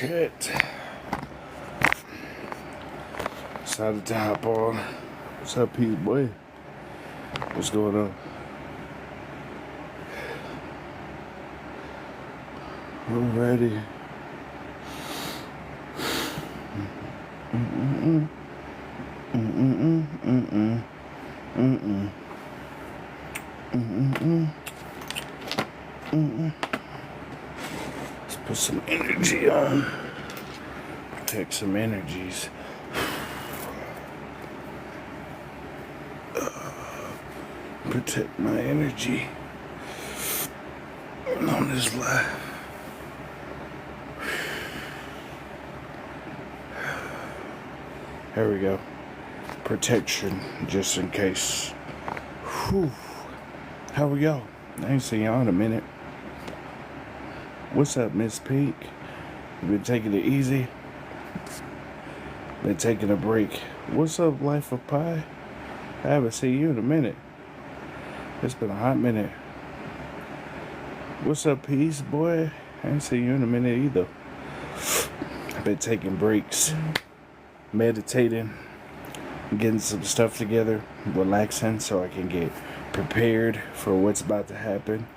Shit. Decided to hop on. What's up, Pete boy? What's going on? Alrighty. Let's put some energy on. Protect some energies. Protect my energy on this life. There we go. Protection, just in case. Whew. How we go? I ain't seen y'all in a minute. What's up, Miss Peak? You been taking it easy? Been taking a break. What's up, Life of Pi? I haven't seen you in a minute. It's been a hot minute. What's up, Peace boy? I ain't seen you in a minute either. I've been taking breaks, meditating, getting some stuff together, relaxing so I can get prepared for what's about to happen.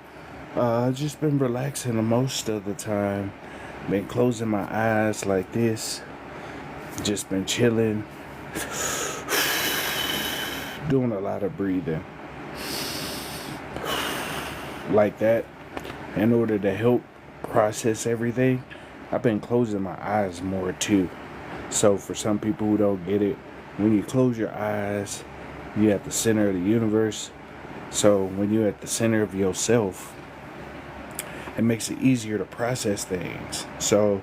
I've just been relaxing most of the time. Been closing my eyes like this. Just been chilling. Doing a lot of breathing. Like that. In order to help process everything, I've been closing my eyes more too. So for some people who don't get it, when you close your eyes, you're at the center of the universe. So when you're at the center of yourself, it makes it easier to process things. So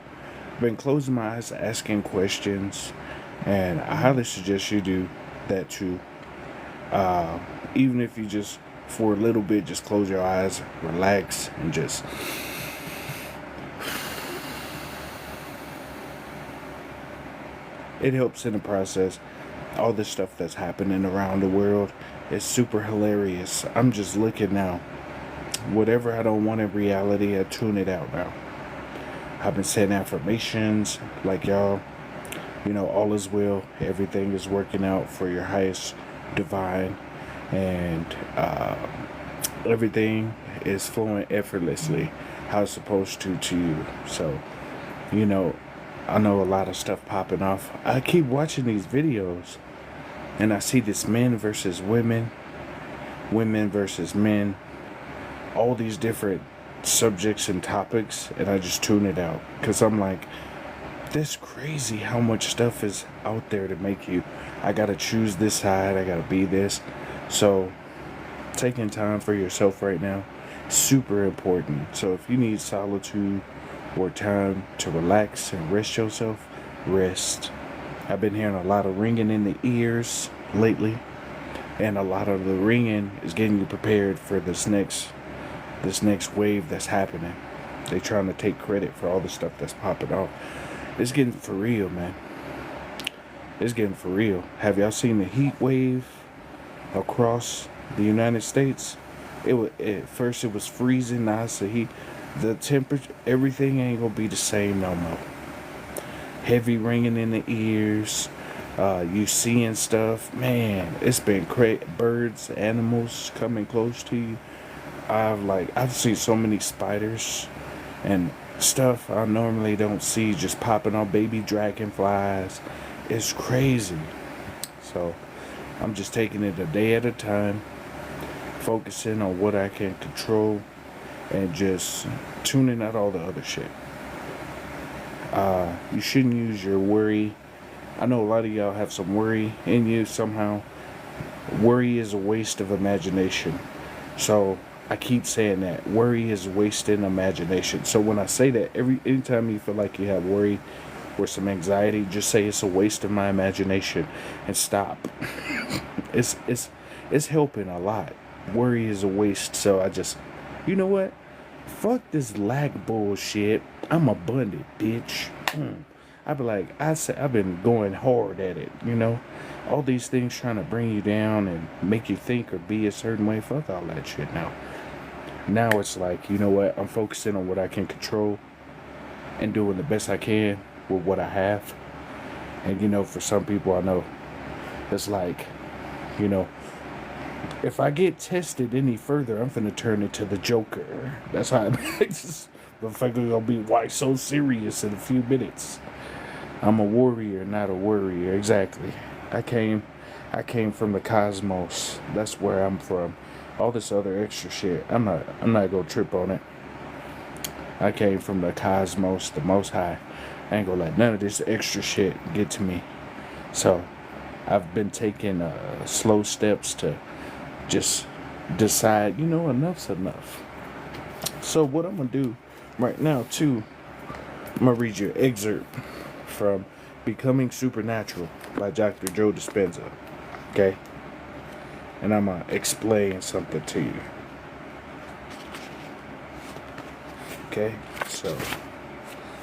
I've been closing my eyes, asking questions, and I highly suggest you do that too. Even if you just, for a little bit, just close your eyes, relax, and just it helps in the process. All this stuff that's happening around the world is super hilarious. I'm just looking now. Whatever I don't want in reality, I tune it out now. I've been saying affirmations like y'all. You know, all is well. Everything is working out for your highest divine. And everything is flowing effortlessly how it's supposed to you. So, you know, I know a lot of stuff popping off. I keep watching these videos and I see this men versus women, women versus men, all these different subjects and topics, and I just tune it out because I'm like, that's crazy how much stuff is out there to make you, I gotta choose this side, I gotta be this. So taking time for yourself right now, super important. So if you need solitude or time to relax and rest yourself, rest. I've been hearing a lot of ringing in the ears lately, and a lot of the ringing is getting you prepared for this next wave that's happening. They trying to take credit for all the stuff that's popping off. It's getting for real, man. It's getting for real. Have y'all seen the heat wave across the United States? At first it was freezing. Now it's the heat. The temperature, everything ain't gonna be the same no more. Heavy ringing in the ears. You seeing stuff, man. It's been crazy. Birds, animals coming close to you. I've seen so many spiders and stuff I normally don't see just popping on, baby dragonflies. It's crazy. So I'm just taking it a day at a time, focusing on what I can control and just tuning out all the other shit. You shouldn't use your worry. I know a lot of y'all have some worry in you somehow. Worry is a waste of imagination. So I keep saying that. Worry is wasting imagination. So when I say that, anytime you feel like you have worry or some anxiety, just say it's a waste of my imagination and stop. It's helping a lot. Worry is a waste. So I just, you know what? Fuck this lack bullshit. I'm abundant, bitch. I be like, I've been going hard at it, you know? All these things trying to bring you down and make you think or be a certain way. Fuck all that shit now. Now it's like, you know what? I'm focusing on what I can control. and doing the best I can with what I have. And for some people I know it's like, you know, if I get tested any further, I'm finna turn into the Joker. That's how it's the fact gonna be why so serious in a few minutes. I'm a warrior, not a worrier. Exactly. I came from the cosmos. That's where I'm from. All this other extra shit, I'm not gonna trip on it. I came from the cosmos, the most high. I ain't gonna let none of this extra shit get to me. So I've been taking slow steps to just decide, enough's enough. So what I'm gonna do right now too, I'm gonna read you an excerpt from Becoming Supernatural by Dr. Joe Dispenza. Okay? And I'm gonna explain something to you. Okay? So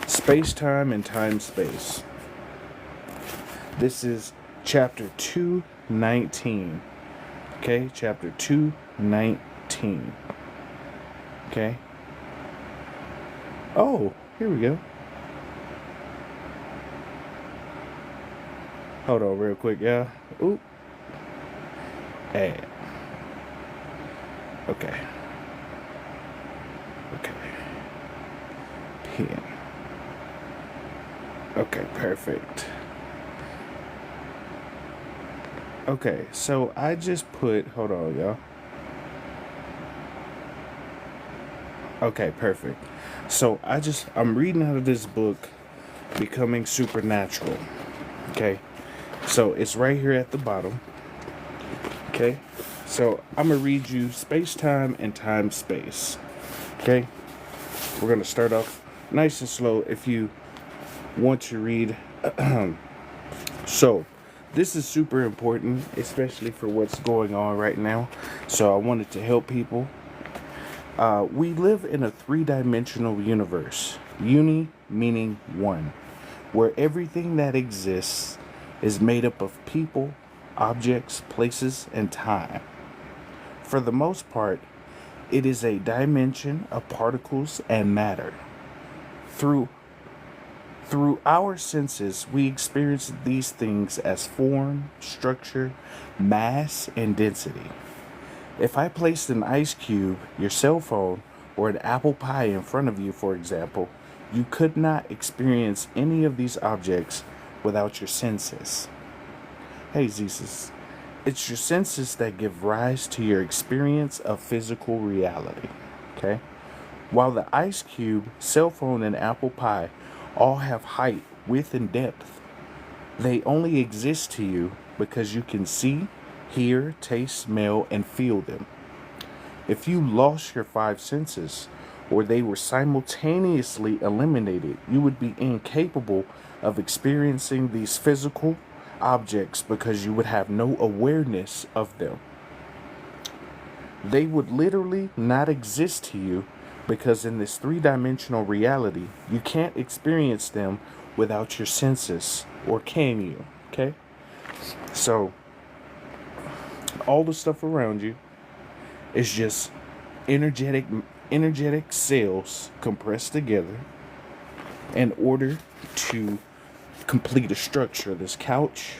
space-time and time-space. This is chapter 219. Okay? Chapter 219. Okay? Oh, here we go. Hold on real quick, yeah. Oop. Add. Okay. Okay. Pen. Okay, perfect. Okay, so I just put, hold on, y'all. Okay, perfect. So I'm reading out of this book, Becoming Supernatural. Okay, so it's right here at the bottom. Okay, so I'm gonna read you space-time and time-space. Okay, we're gonna start off nice and slow if you want to read. So this is super important, especially for what's going on right now. So I wanted to help people. We live in a three-dimensional universe. Uni meaning one, where everything that exists is made up of people, objects, places, and time. For the most part, it is a dimension of particles and matter. Through our senses, we experience these things as form, structure, mass, and density. If I placed an ice cube, your cell phone, or an apple pie in front of you, for example, you could not experience any of these objects without your senses. Hey, Zeus, it's your senses that give rise to your experience of physical reality. Okay? While the ice cube, cell phone, and apple pie all have height, width, and depth, they only exist to you because you can see, hear, taste, smell, and feel them. If you lost your five senses, or they were simultaneously eliminated, you would be incapable of experiencing these physical objects because you would have no awareness of them. They would literally not exist to you because in this three-dimensional reality, you can't experience them without your senses, or can you? Okay? So, all the stuff around you is just energetic cells compressed together in order to complete a structure. This couch,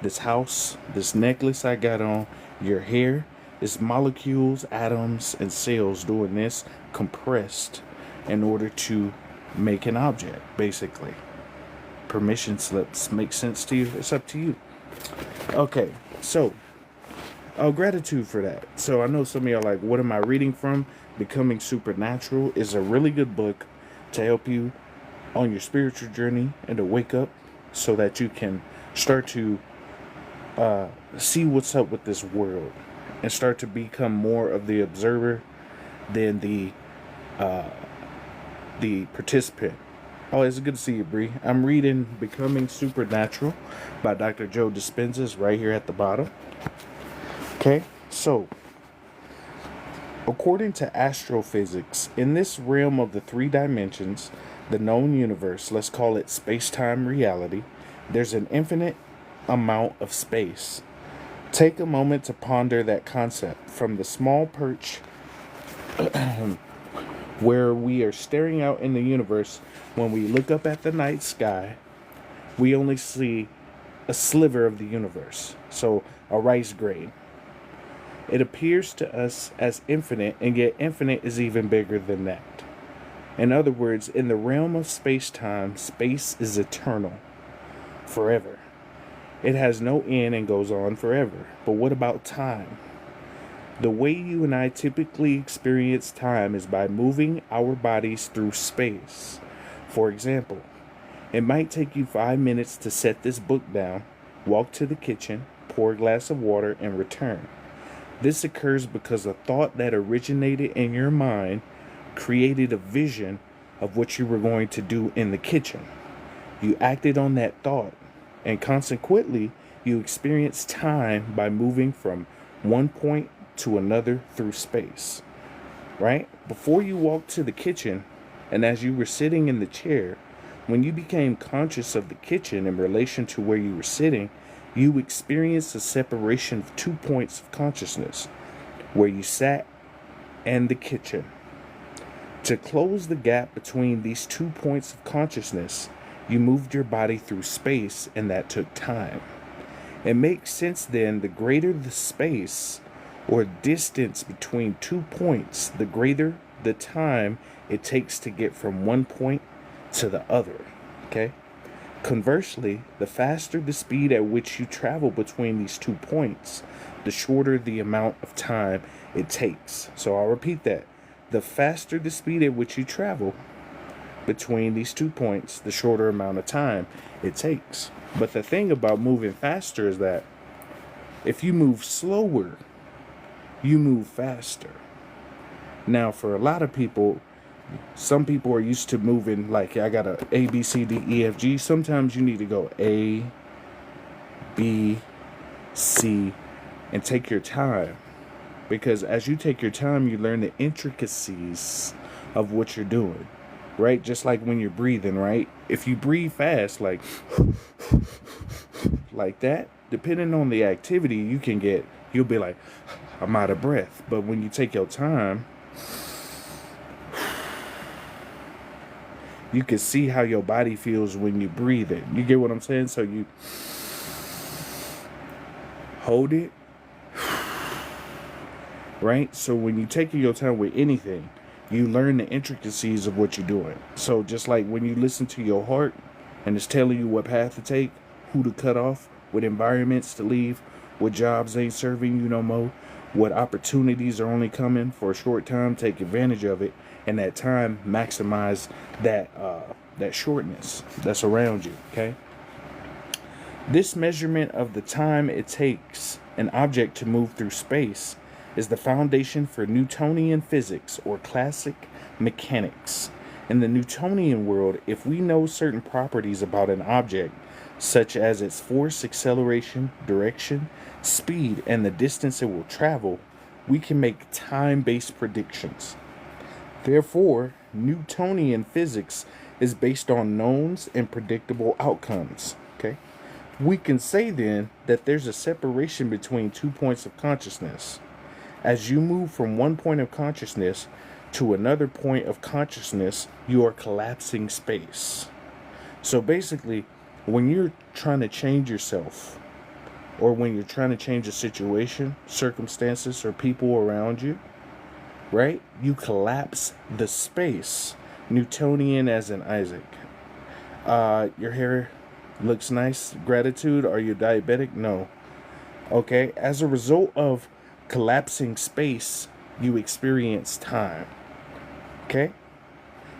this house, this necklace I got on, your hair, is molecules, atoms, and cells doing this compressed in order to make an object, basically. Permission slips make sense to you? It's up to you. Okay, so gratitude for that. So I know some of y'all like, what am I reading from? Becoming Supernatural is a really good book to help you on your spiritual journey and to wake up so that you can start to see what's up with this world and start to become more of the observer than the participant. Oh, it's good to see you, Bree. I'm reading Becoming Supernatural by Dr. Joe Dispenza. It's right here at the bottom. Okay, so according to astrophysics, in this realm of the three dimensions, the known universe, let's call it space-time reality, there's an infinite amount of space. Take a moment to ponder that concept. From the small perch where we are staring out in the universe. When we look up at the night sky, we only see a sliver of the universe, so a rice grain. It appears to us as infinite, and yet infinite is even bigger than that. In other words, in the realm of space-time, space is eternal, forever. It has no end and goes on forever. But what about time? The way you and I typically experience time is by moving our bodies through space. For example, it might take you 5 minutes to set this book down, walk to the kitchen, pour a glass of water, and return. This occurs because a thought that originated in your mind created a vision of what you were going to do in the kitchen. You acted on that thought, and consequently, you experienced time by moving from one point to another through space. Right? Before you walked to the kitchen, and as you were sitting in the chair, when you became conscious of the kitchen in relation to where you were sitting, you experienced a separation of 2 points of consciousness, where you sat and the kitchen. To close the gap between these 2 points of consciousness, you moved your body through space, and that took time. It makes sense then, the greater the space or distance between 2 points, the greater the time it takes to get from one point to the other. Okay? Conversely, the faster the speed at which you travel between these 2 points, the shorter the amount of time it takes. So I'll repeat that. The faster the speed at which you travel between these 2 points, the shorter amount of time it takes. But the thing about moving faster is that if you move slower, you move faster. Now, for a lot of people, some people are used to moving like, I got a B, C, D, E, F, G. Sometimes you need to go A, B, C, and take your time. Because as you take your time, you learn the intricacies of what you're doing. Right? Just like when you're breathing, right? If you breathe fast, like that, depending on the activity, you'll be like, I'm out of breath. But when you take your time, you can see how your body feels when you breathe it. You get what I'm saying? So you hold it, right? So when you take your time with anything, you learn the intricacies of what you're doing. So just like when you listen to your heart and it's telling you what path to take, who to cut off, what environments to leave, what jobs ain't serving you no more, what opportunities are only coming for a short time, take advantage of it, and that time maximize that shortness that's around you. Okay? This measurement of the time it takes an object to move through space is the foundation for Newtonian physics, or classic mechanics. In the Newtonian world, if we know certain properties about an object, such as its force, acceleration, direction, speed, and the distance it will travel, we can make time-based predictions. Therefore, Newtonian physics is based on knowns and predictable outcomes. Okay? We can say then that there's a separation between 2 points of consciousness. As you move from one point of consciousness to another point of consciousness, you are collapsing space. So basically, when you're trying to change yourself, or when you're trying to change a situation, circumstances, or people around you, right? You collapse the space. Newtonian as in Isaac. Your hair looks nice. Gratitude. Are you diabetic? No. Okay. As a result of collapsing space, you experience time. Okay?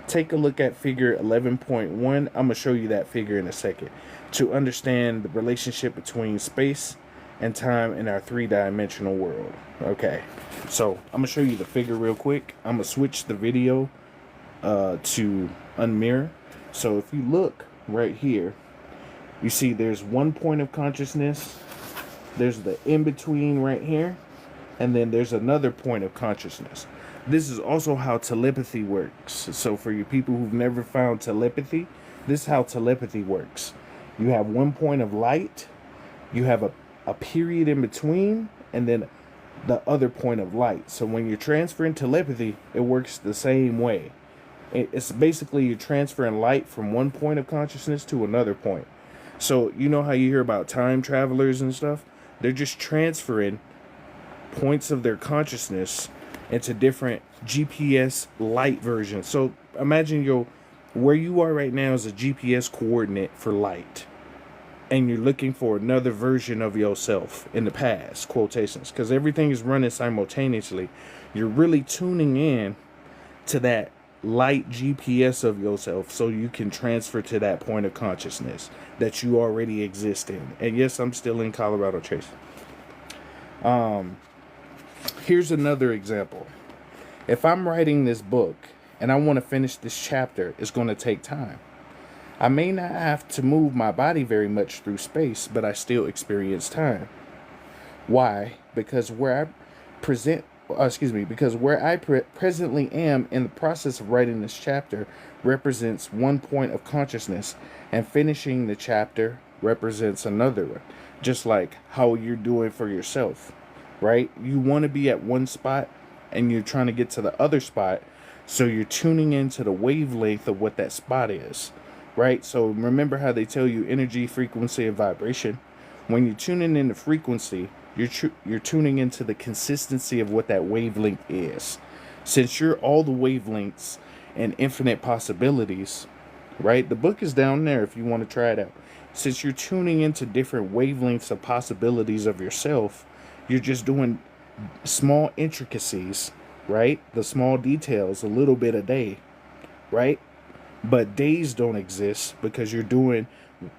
Take a look at figure 11.1. I'm going to show you that figure in a second to understand the relationship between space and time in our three-dimensional world. Okay, so I'm going to show you the figure real quick. I'm going to switch the video to unmirror. So if you look right here, you see there's one point of consciousness. There's the in-between right here. And then there's another point of consciousness. This is also how telepathy works. So for you people who've never found telepathy, this is how telepathy works. You have one point of light, you have a period in between, and then the other point of light. So when you're transferring telepathy, it works the same way. It's basically you're transferring light from one point of consciousness to another point. So you know how you hear about time travelers and stuff? They're just transferring points of their consciousness into different GPS light versions. So imagine where you are right now is a GPS coordinate for light. And you're looking for another version of yourself in the past, quotations, because everything is running simultaneously. You're really tuning in to that light GPS of yourself so you can transfer to that point of consciousness that you already exist in. And yes, I'm still in Colorado, Chase. Here's another example. If I'm writing this book and I want to finish this chapter, it's going to take time. I may not have to move my body very much through space, but I still experience time. Why? Because where I presently am in the process of writing this chapter represents one point of consciousness, and finishing the chapter represents another one. Just like how you're doing for yourself, right? You want to be at one spot and you're trying to get to the other spot, so you're tuning into the wavelength of what that spot is. Right? So remember how they tell you energy, frequency, and vibration. When you're tuning into frequency, you're tuning into the consistency of what that wavelength is. Since you're all the wavelengths and infinite possibilities, right? The book is down there if you want to try it out. Since you're tuning into different wavelengths of possibilities of yourself, you're just doing small intricacies, right? The small details, a little bit a day, right? But days don't exist because you're doing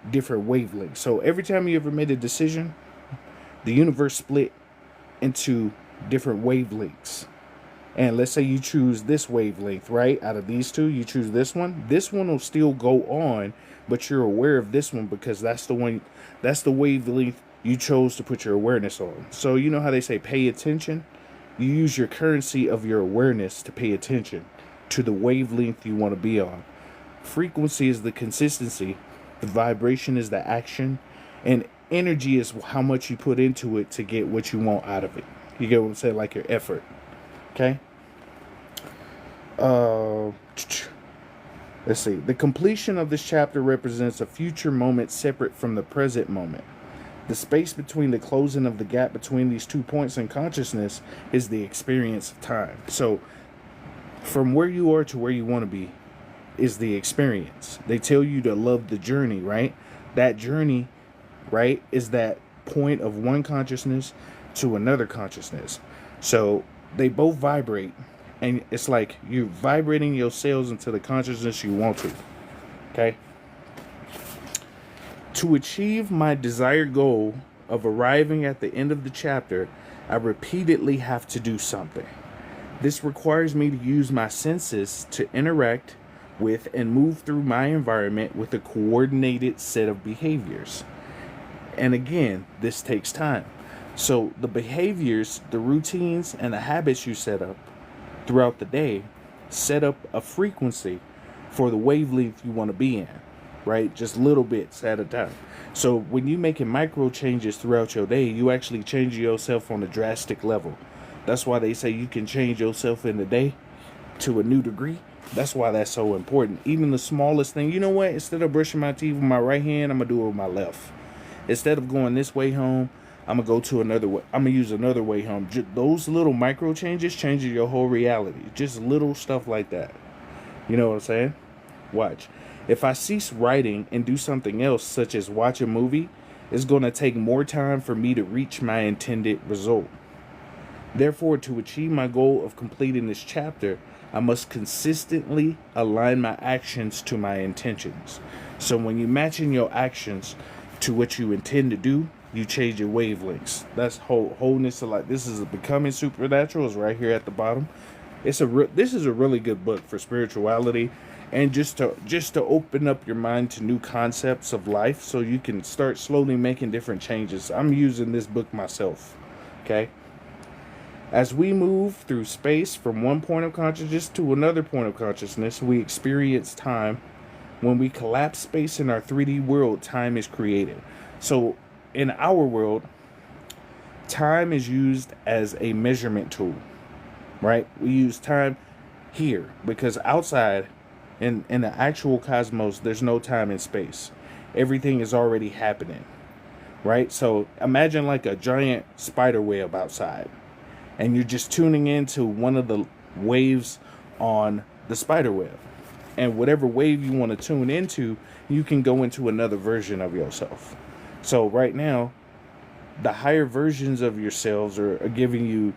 different wavelengths. So every time you ever made a decision, the universe split into different wavelengths. And let's say you choose this wavelength, right? Out of these two, you choose this one. This one will still go on, but you're aware of this one because that's the wavelength you chose to put your awareness on. So you know how they say pay attention? You use your currency of your awareness to pay attention to the wavelength you want to be on. Frequency is the consistency, the vibration is the action, and energy is how much you put into it to get what you want out of it. You get what I'm saying? Like your effort. Okay? Let's see. The completion of this chapter represents a future moment separate from the present moment. The space between the closing of the gap between these 2 points in consciousness is the experience of time. So, from where you are to where you want to be is the experience. They tell you to love the journey, right? That journey, right, is that point of one consciousness to another consciousness. So they both vibrate, and it's like you're vibrating your cells into the consciousness you want to. Okay? To achieve my desired goal of arriving at the end of the chapter, I repeatedly have to do something. This requires me to use my senses to interact with and move through my environment with a coordinated set of behaviors. And again, this takes time. So the behaviors, the routines, and the habits you set up throughout the day set up a frequency for the wavelength you want to be in, right? Just little bits at a time. So when you're making micro changes throughout your day, you actually change yourself on a drastic level. That's why they say you can change yourself in a day to a new degree. That's why that's so important. Even the smallest thing. You know what? Instead of brushing my teeth with my right hand, I'm going to do it with my left. Instead of going this way home, I'm going to go to another way. I'm going to use another way home. Those little micro changes changes your whole reality. Just little stuff like that. You know what I'm saying? Watch. If I cease writing and do something else, such as watch a movie, it's going to take more time for me to reach my intended result. Therefore, to achieve my goal of completing this chapter, I must consistently align my actions to my intentions. So when you're matching your actions to what you intend to do, you change your wavelengths. That's wholeness of life. This is Becoming Supernatural. Is right here at the bottom. This is a really good book for spirituality and just to open up your mind to new concepts of life, so you can start slowly making different changes. I'm using this book myself. Okay. As we move through space from one point of consciousness to another point of consciousness, we experience time. When we collapse space in our 3D world, time is created. So in our world, Time is used as a measurement tool, right? We use time here because outside in the actual cosmos, there's no time and space. Everything is already happening, right? So imagine like a giant spider web outside, and you're just tuning into one of the waves on the spider web. And whatever wave you want to tune into, you can go into another version of yourself. So right now, the higher versions of yourselves are giving you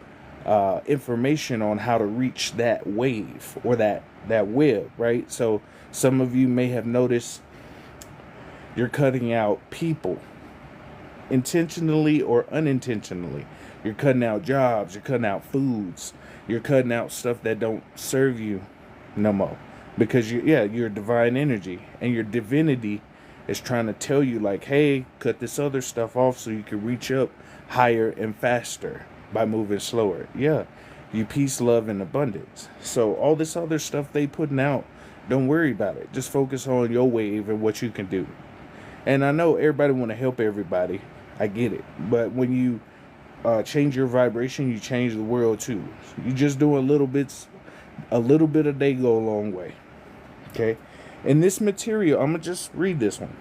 information on how to reach that wave or that web, right? So some of you may have noticed you're cutting out people intentionally or unintentionally. You're cutting out jobs, you're cutting out foods, you're cutting out stuff that don't serve you no more. Because you're divine energy, and your divinity is trying to tell you like, hey, cut this other stuff off so you can reach up higher and faster by moving slower. Yeah, you peace, love, and abundance. So all this other stuff they putting out, don't worry about it. Just focus on your wave and what you can do. And I know everybody want to help everybody. I get it. But when you change your vibration, you change the world too. You just do a little bit a day go a long way. Okay. In this material, I'm going to just read this one.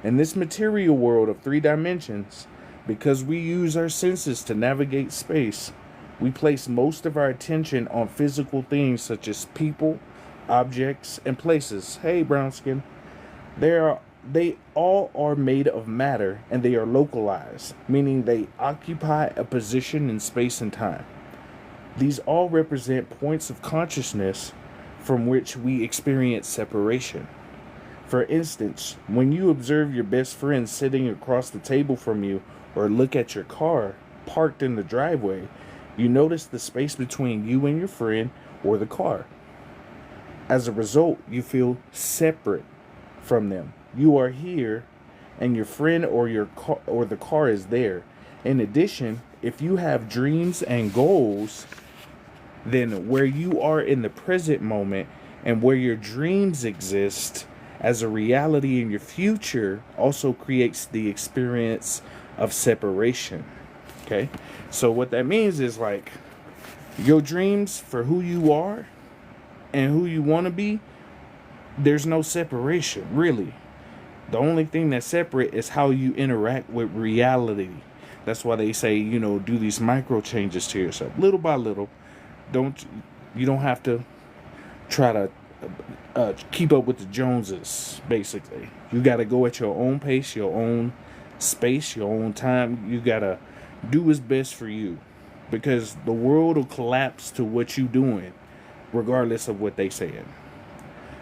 In this material world of 3 dimensions, because we use our senses to navigate space, we place most of our attention on physical things such as people, objects, and places. Hey, brown skin. They all are made of matter, and they are localized, meaning they occupy a position in space and time. These all represent points of consciousness from which we experience separation. For instance, when you observe your best friend sitting across the table from you, or look at your car parked in the driveway, you notice the space between you and your friend or the car. As a result, you feel separate from them. You are here, and your friend or your car or the car is there. In addition, if you have dreams and goals, then where you are in the present moment and where your dreams exist as a reality in your future also creates the experience of separation. Okay? So what that means is like your dreams for who you are and who you want to be, there's no separation, really. The only thing that's separate is how you interact with reality. That's why they say, do these micro changes to yourself, little by little. You don't have to try to keep up with the Joneses, basically. You got to go at your own pace, your own space, your own time. You got to do what's best for you, because the world will collapse to what you doing, regardless of what they saying.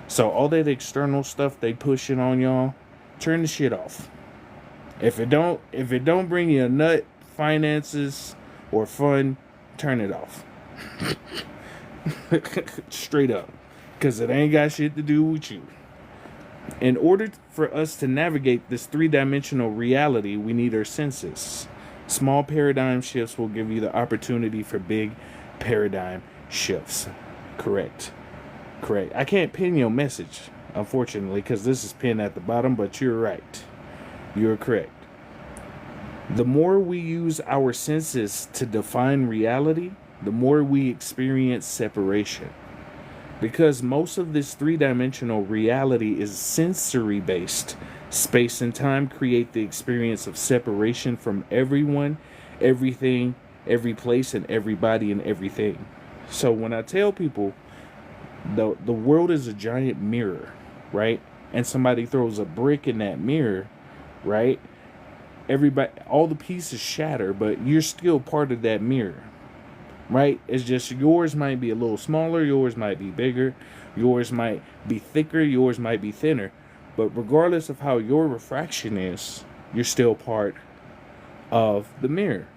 So all that external stuff they pushing on y'all, turn the shit off. If it don't bring you a nut, finances, or fun, turn it off. Straight up. Because it ain't got shit to do with you. In order for us to navigate this 3-dimensional reality, we need our senses. Small paradigm shifts will give you the opportunity for big paradigm shifts. Correct. I can't pin your message, unfortunately, because this is pinned at the bottom, but you're right. You're correct. The more we use our senses to define reality, the more we experience separation. Because most of this 3-dimensional reality is sensory based, space and time create the experience of separation from everyone, everything, every place, and everybody and everything. So when I tell people the world is a giant mirror, right? And somebody throws a brick in that mirror, right? Everybody, all the pieces shatter, but you're still part of that mirror. Right? It's just yours might be a little smaller, yours might be bigger, yours might be thicker, yours might be thinner. But regardless of how your refraction is, you're still part of the mirror.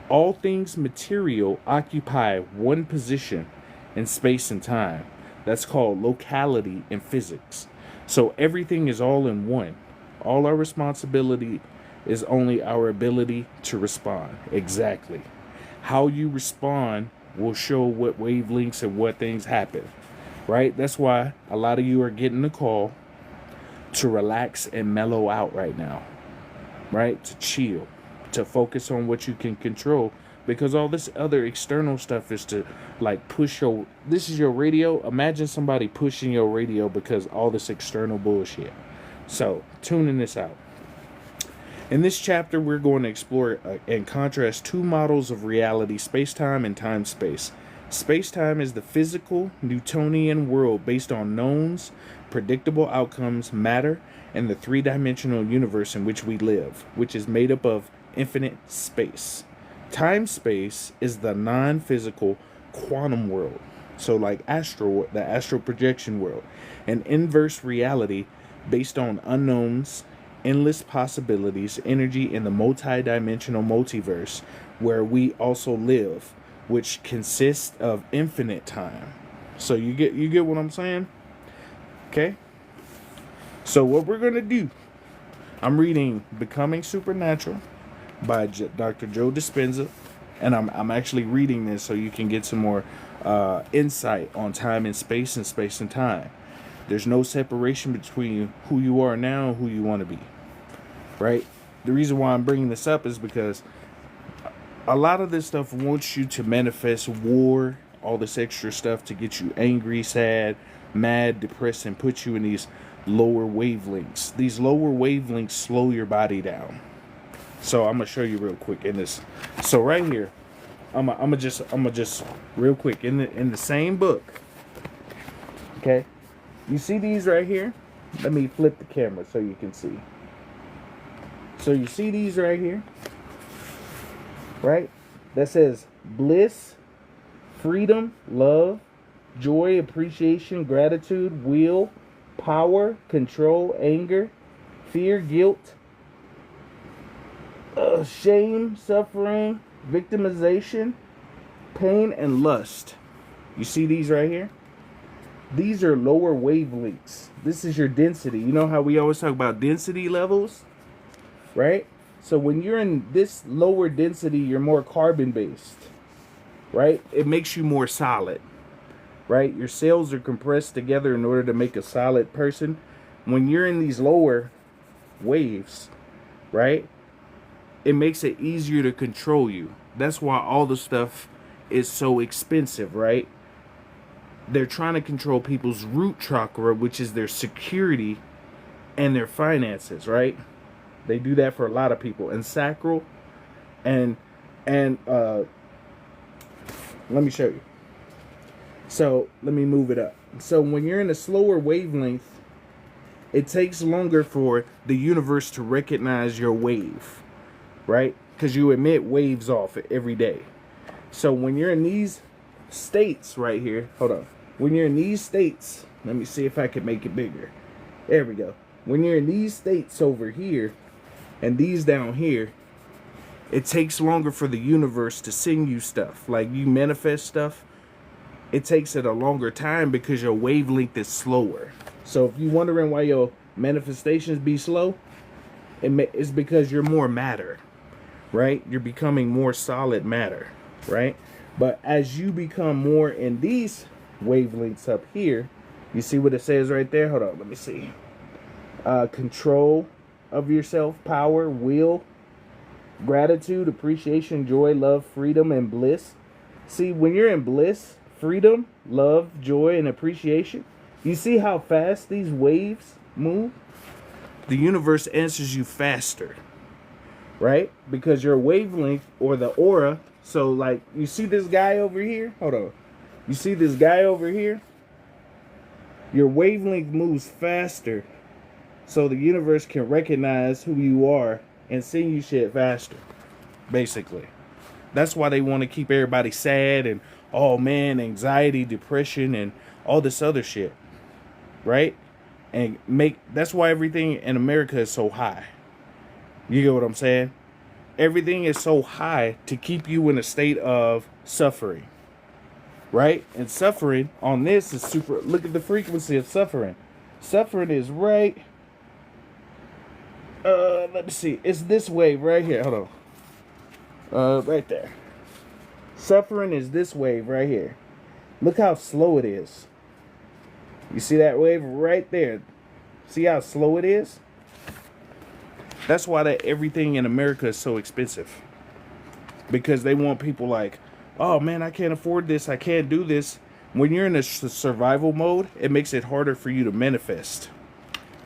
All things material occupy one position in space and time. That's called locality in physics. So everything is all in one. All our responsibility is only our ability to respond. Exactly. How you respond will show what wavelengths and what things happen, right? That's why a lot of you are getting the call to relax and mellow out right now, right? To chill. to focus on what you can control, because all this other external stuff is to like push your, this is your radio. Imagine somebody pushing your radio because all this external bullshit. So tuning this out. In this chapter, we're going to explore and contrast two models of reality: space-time and time-space. Space-time is the physical Newtonian world based on knowns, predictable outcomes, matter, and the three-dimensional universe in which we live, which is made up of infinite space. Time-space is the non-physical quantum world, so like the astral projection world, an inverse reality based on unknowns, endless possibilities, energy in the multi-dimensional multiverse where we also live, which consists of infinite time. So you get what I'm saying? Okay? So what we're going to do, I'm reading Becoming Supernatural by Dr. Joe Dispenza, and I'm actually reading this so you can get some more insight on time and space and time. There's no separation between who you are now and who you want to be, right? The reason why I'm bringing this up is because a lot of this stuff wants you to manifest war, all this extra stuff to get you angry, sad, mad, depressed, and put you in these lower wavelengths. These lower wavelengths slow your body down. So I'm gonna show you real quick in this. So right here, I'm gonna just real quick in the same book. Okay. You see these right here? Let me flip the camera so you can see. So you see these right here? Right? That says bliss, freedom, love, joy, appreciation, gratitude, will, power, control, anger, fear, guilt, shame, suffering, victimization, pain, and lust. You see these right here? These are lower wavelengths. This is your density. You know how we always talk about density levels? Right? So when you're in this lower density, you're more carbon-based. Right? It makes you more solid. Right? Your cells are compressed together in order to make a solid person. When you're in these lower waves, right? It makes it easier to control you. That's why all the stuff is so expensive, right? They're trying to control people's root chakra, which is their security and their finances, right? They do that for a lot of people. And sacral and let me show you. So let me move it up. So when you're in a slower wavelength, it takes longer for the universe to recognize your wave, right? Because you emit waves off it every day. So when you're in these states right here, hold on. When you're in these states, let me see if I can make it bigger. There we go. When you're in these states over here and these down here, it takes longer for the universe to send you stuff. Like you manifest stuff, it takes it a longer time because your wavelength is slower. So if you're wondering why your manifestations be slow, it's because you're more matter, right? You're becoming more solid matter, right? But as you become more in these wavelengths up here, you see what it says right there? Hold on, let me see. Control of yourself, power, will, gratitude, appreciation, joy, love, freedom, and bliss. See, when you're in bliss, freedom, love, joy, and appreciation, you see how fast these waves move? The universe answers you faster, right? Because your wavelength or the aura, so like you see this guy over here? Hold on. You see this guy over here? Your wavelength moves faster so the universe can recognize who you are and send you shit faster, basically. That's why they want to keep everybody sad and, oh man, anxiety, depression, and all this other shit, right? And that's why everything in America is so high. You get what I'm saying? Everything is so high to keep you in a state of suffering, right? And suffering on this is super. Look at the frequency of suffering. Suffering is right. Let me see. It's this wave right here. Hold on. Right there. Suffering is this wave right here. Look how slow it is. You see that wave right there? See how slow it is? That's why that everything in America is so expensive. Because they want people like, oh man, I can't afford this, I can't do this. When you're in a survival mode, it makes it harder for you to manifest.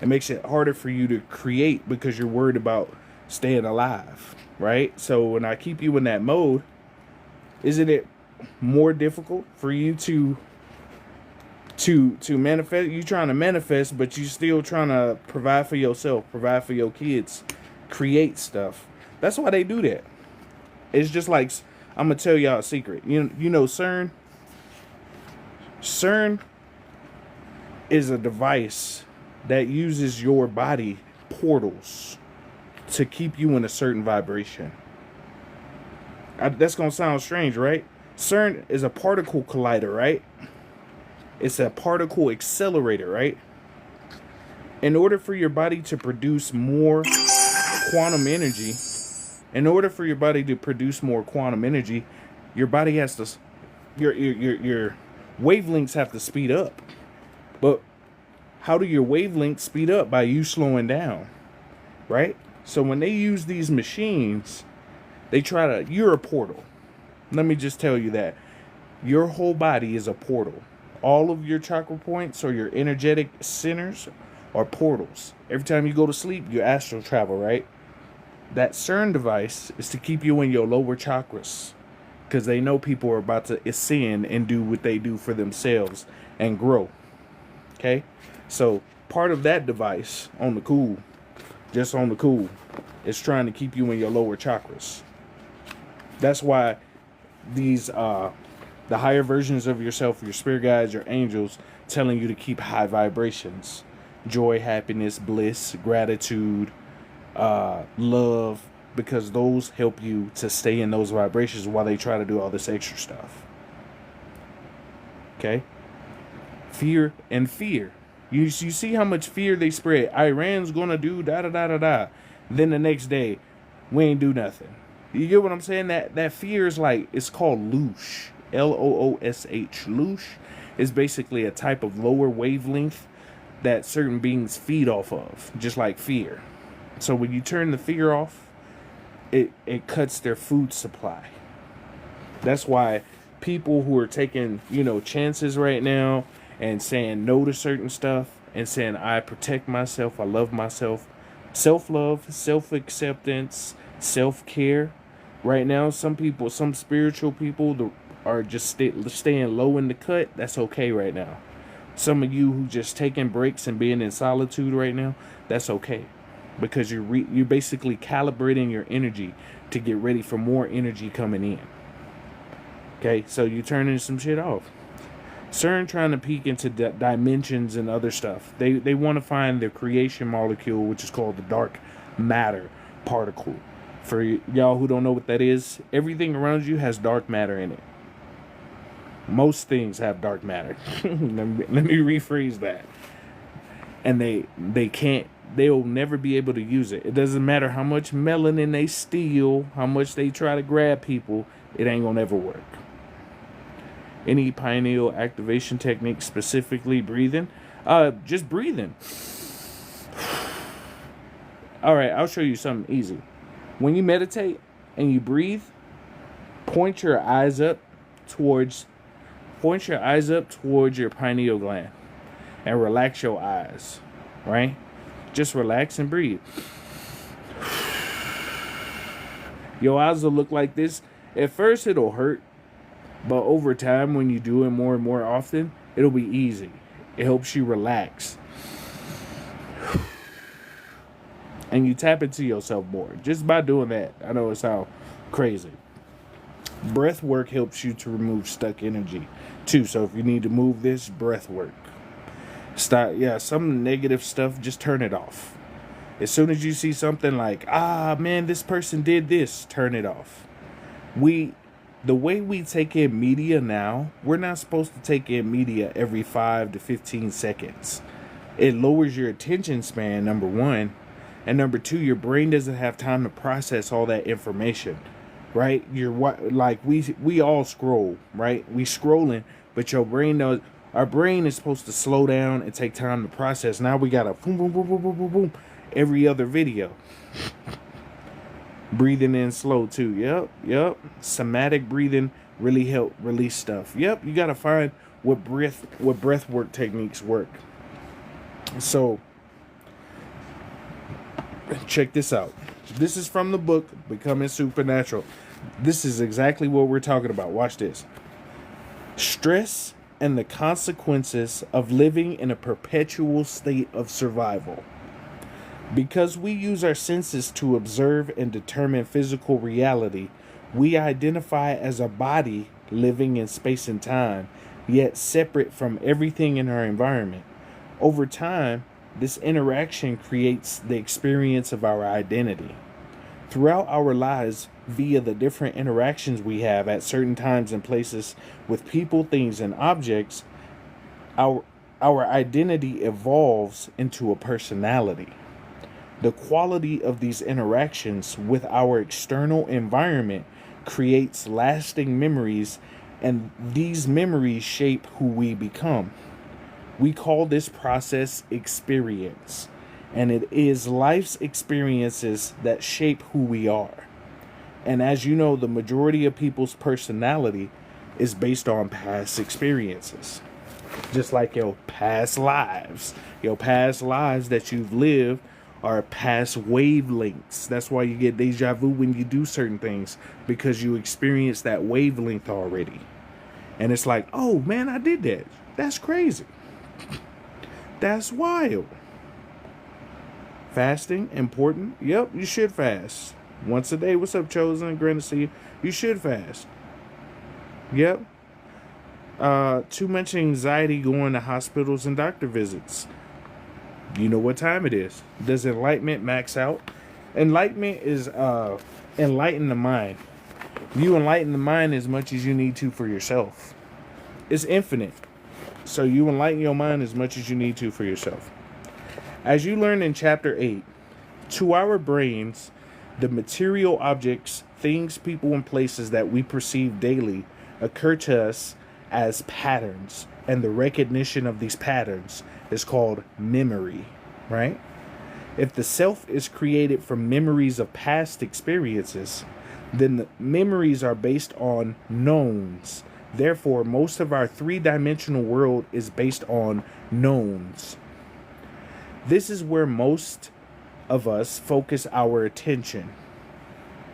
It makes it harder for you to create because you're worried about staying alive, right? So when I keep you in that mode, isn't it more difficult for you to manifest? You trying to manifest, but you still trying to provide for yourself, provide for your kids, create stuff. That's why they do that. It's just like, I'm gonna tell y'all a secret. You know CERN? CERN is a device that uses your body portals to keep you in a certain vibration. That's gonna sound strange, right? CERN is a particle collider, right? It's a particle accelerator, right? In order for your body to produce more quantum energy, your body has to, your wavelengths have to speed up. But how do your wavelengths speed up? By you slowing down, right? So when they use these machines, you're a portal. Let me just tell you that. Your whole body is a portal. All of your chakra points or your energetic centers are portals. Every time you go to sleep, you astral travel, right? That CERN device is to keep you in your lower chakras, because they know people are about to ascend and do what they do for themselves and grow. Okay? So part of that device, on the cool, just on the cool, is trying to keep you in your lower chakras. That's why these the higher versions of yourself, your spirit guides, your angels, telling you to keep high vibrations. Joy, happiness, bliss, gratitude, love, because those help you to stay in those vibrations while they try to do all this extra stuff. Okay? Fear. You see how much fear they spread. Iran's gonna do da-da-da-da-da. Then the next day, we ain't do nothing. You get what I'm saying? That fear is like, it's called loosh. Loosh. Loosh is basically a type of lower wavelength that certain beings feed off of, just like fear. So when you turn the fear off, it cuts their food supply. That's why people who are taking, chances right now and saying no to certain stuff and saying, I protect myself, I love myself, self-love, self-acceptance, self-care. Right now, some spiritual people are just staying low in the cut. That's okay right now. Some of you who just taking breaks and being in solitude right now, that's okay. Because you're basically calibrating your energy to get ready for more energy coming in. Okay, so you're turning some shit off. CERN trying to peek into dimensions and other stuff. They want to find the creation molecule, which is called the dark matter particle. For y'all who don't know what that is, everything around you has dark matter in it. Most things have dark matter. let me rephrase that. And they'll never be able to use it. It doesn't matter how much melanin they steal, how much they try to grab people, it ain't gonna ever work. Any pineal activation technique, specifically breathing? Just breathing. All right, I'll show you something easy. When you meditate and you breathe, point your eyes up towards your pineal gland and relax your eyes, right? Just relax and breathe. Your eyes will look like this. At first it'll hurt, but over time, when you do it more and more often, it'll be easy. It helps you relax. And you tap into yourself more just by doing that. I know it sounds crazy. Breath work helps you to remove stuck energy too. So if you need to move this, breath work. Some negative stuff, just turn it off. As soon as you see something like, man, this person did this, turn it off. The way we take in media now, we're not supposed to take in media every 5 to 15 seconds. It lowers your attention span, number one. And number two, your brain doesn't have time to process all that information, right? We all scroll, right? We scrolling, but your brain knows. Our brain is supposed to slow down and take time to process. Now we got a boom, boom, boom, boom, boom, boom, boom. every other video. Breathing in slow too. Yep. Somatic breathing really help release stuff. Yep, you gotta find what breath work techniques work. So check this out. This is from the book Becoming Supernatural. This is exactly what we're talking about. Watch this. Stress and the consequences of living in a perpetual state of survival. Because we use our senses to observe and determine physical reality, we identify as a body living in space and time, yet separate from everything in our environment. Over time, this interaction creates the experience of our identity. Throughout our lives, via the different interactions we have at certain times and places with people, things, and objects, our identity evolves into a personality. The quality of these interactions with our external environment creates lasting memories, and these memories shape who we become. We call this process experience, and it is life's experiences that shape who we are. And as you know, the majority of people's personality is based on past experiences. Just like your past lives that you've lived are past wavelengths. That's why you get deja vu when you do certain things, because you experience that wavelength already. And it's like, oh man, I did that. That's crazy. That's wild. Fasting, important. Yep, you should fast. Once a day. What's up, Chosen? Great to see you. You should fast. Yep. Too much anxiety going to hospitals and doctor visits. You know what time it is. Does enlightenment max out? Enlightenment is enlighten the mind. You enlighten the mind as much as you need to for yourself. It's infinite. So you enlighten your mind as much as you need to for yourself. As you learn in chapter 8, to our brains, the material objects, things, people, and places that we perceive daily occur to us as patterns, and the recognition of these patterns is called memory, right? If the self is created from memories of past experiences, then the memories are based on knowns. Therefore, most of our three-dimensional world is based on knowns. This is where most of us focus our attention.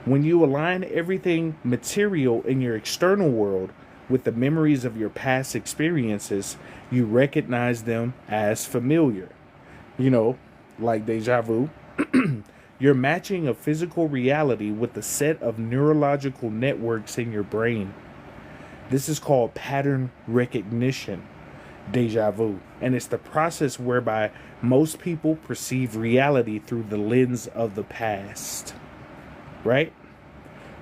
When you align everything material in your external world with the memories of your past experiences, you recognize them as familiar. You know, like deja vu. You're matching a physical reality with a set of neurological networks in your brain. This is called pattern recognition, deja vu. And it's the process whereby most people perceive reality through the lens of the past. Right?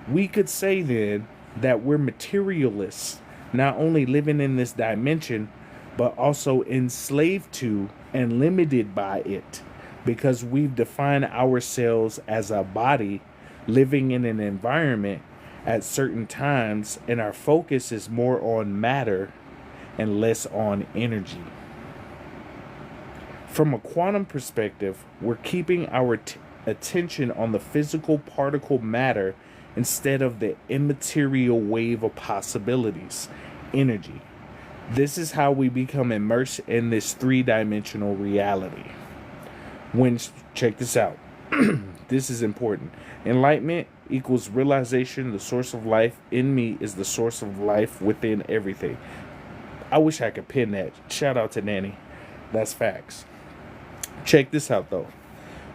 We could say then that we're materialists, not only living in this dimension, but also enslaved to and limited by it, because we've defined ourselves as a body living in an environment at certain times, and our focus is more on matter and less on energy. From a quantum perspective, we're keeping our attention on the physical particle matter instead of the immaterial wave of possibilities, energy. This is how we become immersed in this three-dimensional reality. Check this out. This is important. Enlightenment equals realization the source of life in me is the source of life within everything. I wish I could pin that. Shout out to Nanny. That's facts. Check this out though.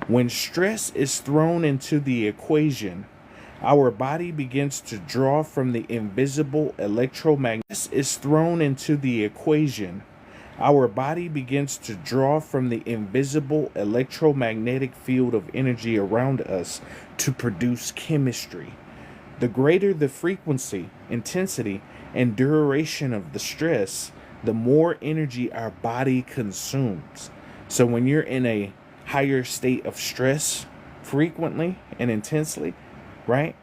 When stress is thrown into the equation, our body begins to draw from the invisible electromagnetic field of energy around us to produce chemistry. The greater the frequency, intensity, and duration of the stress, the more energy our body consumes. So when you're in a higher state of stress frequently and intensely, right?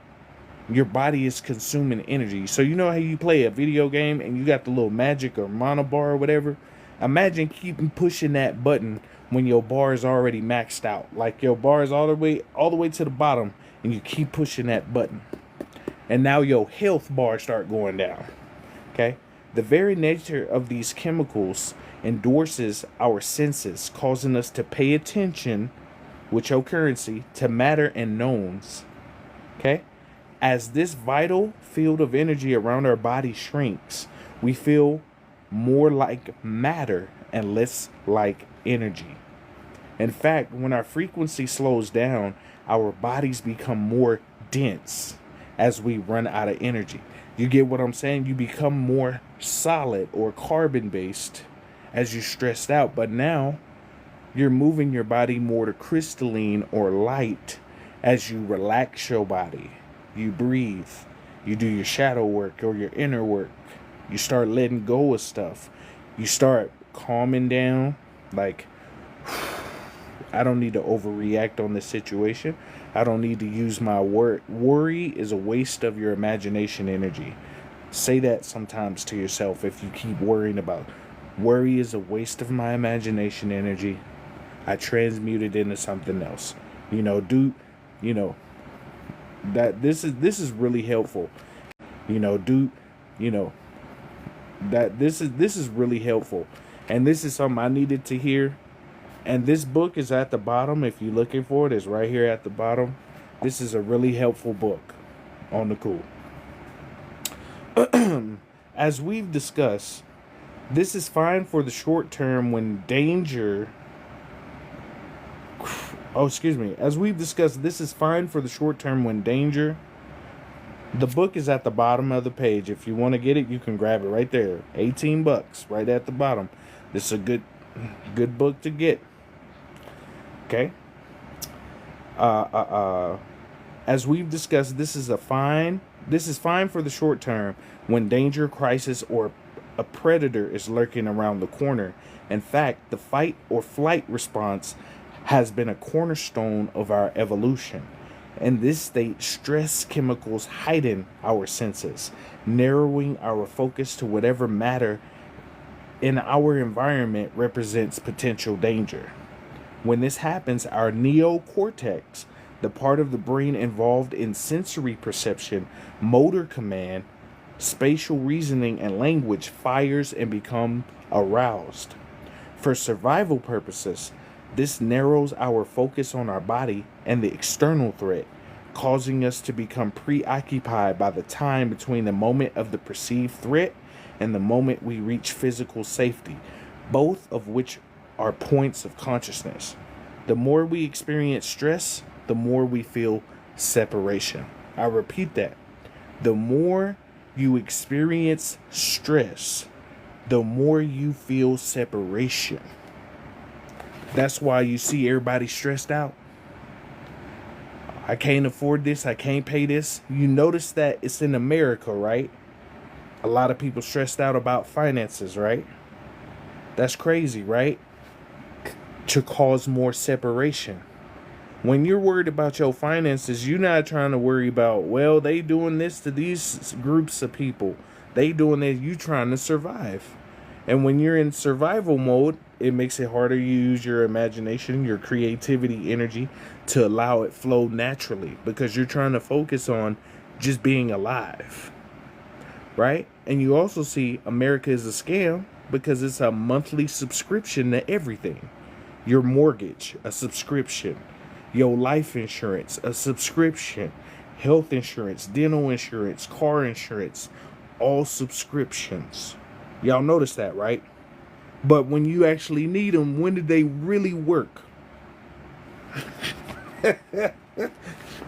Your body is consuming energy. So you know how you play a video game and you got the little magic or mana bar or whatever? Imagine keeping pushing that button when your bar is already maxed out. Like your bar is all the way to the bottom, and you keep pushing that button. And now your health bar start going down. Okay? The very nature of these chemicals endorses our senses, causing us to pay attention with your currency to matter and knowns. Okay? As this vital field of energy around our body shrinks, we feel more like matter and less like energy. In fact, when our frequency slows down, our bodies become more dense as we run out of energy. You get what I'm saying? You become more solid or carbon based as you stressed out, but now you're moving your body more to crystalline or light as you relax your body. You breathe. You do your shadow work or your inner work. You start letting go of stuff. You start calming down. Like, I don't need to overreact on this situation. I don't need to use my word. Worry is a waste of your imagination energy. Say that sometimes to yourself if you keep worrying about. Worry is a waste of my imagination energy. I transmute it into something else. That this is really helpful. That this is really helpful. And this is something I needed to hear. And this book is at the bottom. If you're looking for it, it's right here at the bottom. This is a really helpful book on the cool. As we've discussed, this is fine for the short term when danger... As we've discussed, this is fine for the short term when danger... The book is at the bottom of the page. If you want to get it, you can grab it right there. $18 right at the bottom. This is a good book to get. Okay? As we've discussed, this is fine for the short term when danger, crisis, or a predator is lurking around the corner. In fact, the fight or flight response has been a cornerstone of our evolution. In this state, stress chemicals heighten our senses, narrowing our focus to whatever matter in our environment represents potential danger. When this happens, our neocortex, the part of the brain involved in sensory perception, motor command, spatial reasoning, and language, fires and becomes aroused. For survival purposes, this narrows our focus on our body and the external threat, causing us to become preoccupied by the time between the moment of the perceived threat and the moment we reach physical safety, both of which are points of consciousness. The more we experience stress, the more we feel separation. I repeat that. The more you experience stress, the more you feel separation. That's why you see everybody stressed out. I can't afford this. I can't pay this. You notice that it's in America, right? A lot of people stressed out about finances, right? That's crazy, right? To cause more separation. When you're worried about your finances, you're not trying to worry about, well, they doing this to these groups of people. They doing that. You trying to survive. And when you're in survival mode, it makes it harder. You use your imagination, your creativity, energy to allow it flow naturally because you're trying to focus on just being alive, right? And you also see America is a scam because it's a monthly subscription to everything. Your mortgage, a subscription. Your life insurance, a subscription. Health insurance, dental insurance, car insurance, all subscriptions. Y'all notice that, right? But when you actually need them, when did they really work?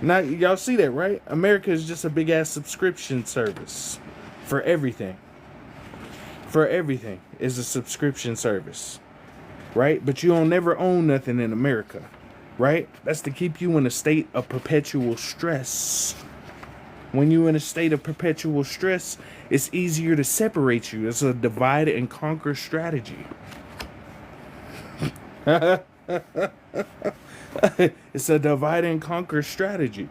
Now, y'all see that, right? America is just a big ass subscription service for everything. For everything is a subscription service, right? But you don't never own nothing in America, right? That's to keep you in a state of perpetual stress. When you're in a state of perpetual stress, it's easier to separate you. It's a divide and conquer strategy. It's a divide and conquer strategy.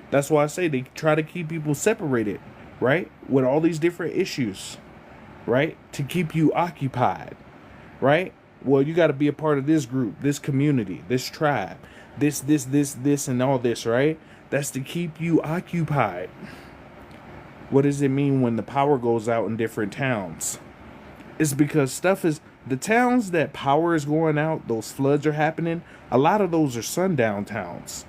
That's why I say they try to keep people separated, right? With all these different issues, right? To keep you occupied, right? Well, you got to be a part of this group, this community, this tribe, this, and all this, right? That's to keep you occupied. What does it mean when the power goes out in different towns? It's because the towns that power is going out, those floods are happening, a lot of those are sundown towns.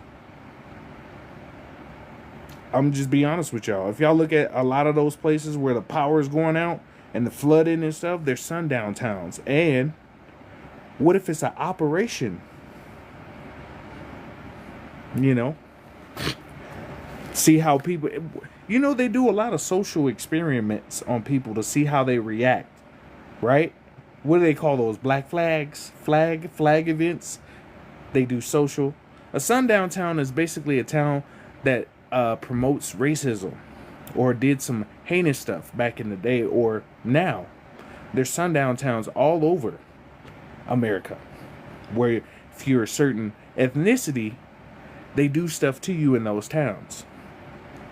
I'm just be honest with y'all. If y'all look at a lot of those places where the power is going out and the flooding and stuff, they're sundown towns. And what if it's an operation? You know, see how people, they do a lot of social experiments on people to see how they react, right? What do they call those? Black flags? Flag events? They do social. A sundown town is basically a town that promotes racism or did some heinous stuff back in the day or now. There's sundown towns all over America where if you're a certain ethnicity, they do stuff to you in those towns.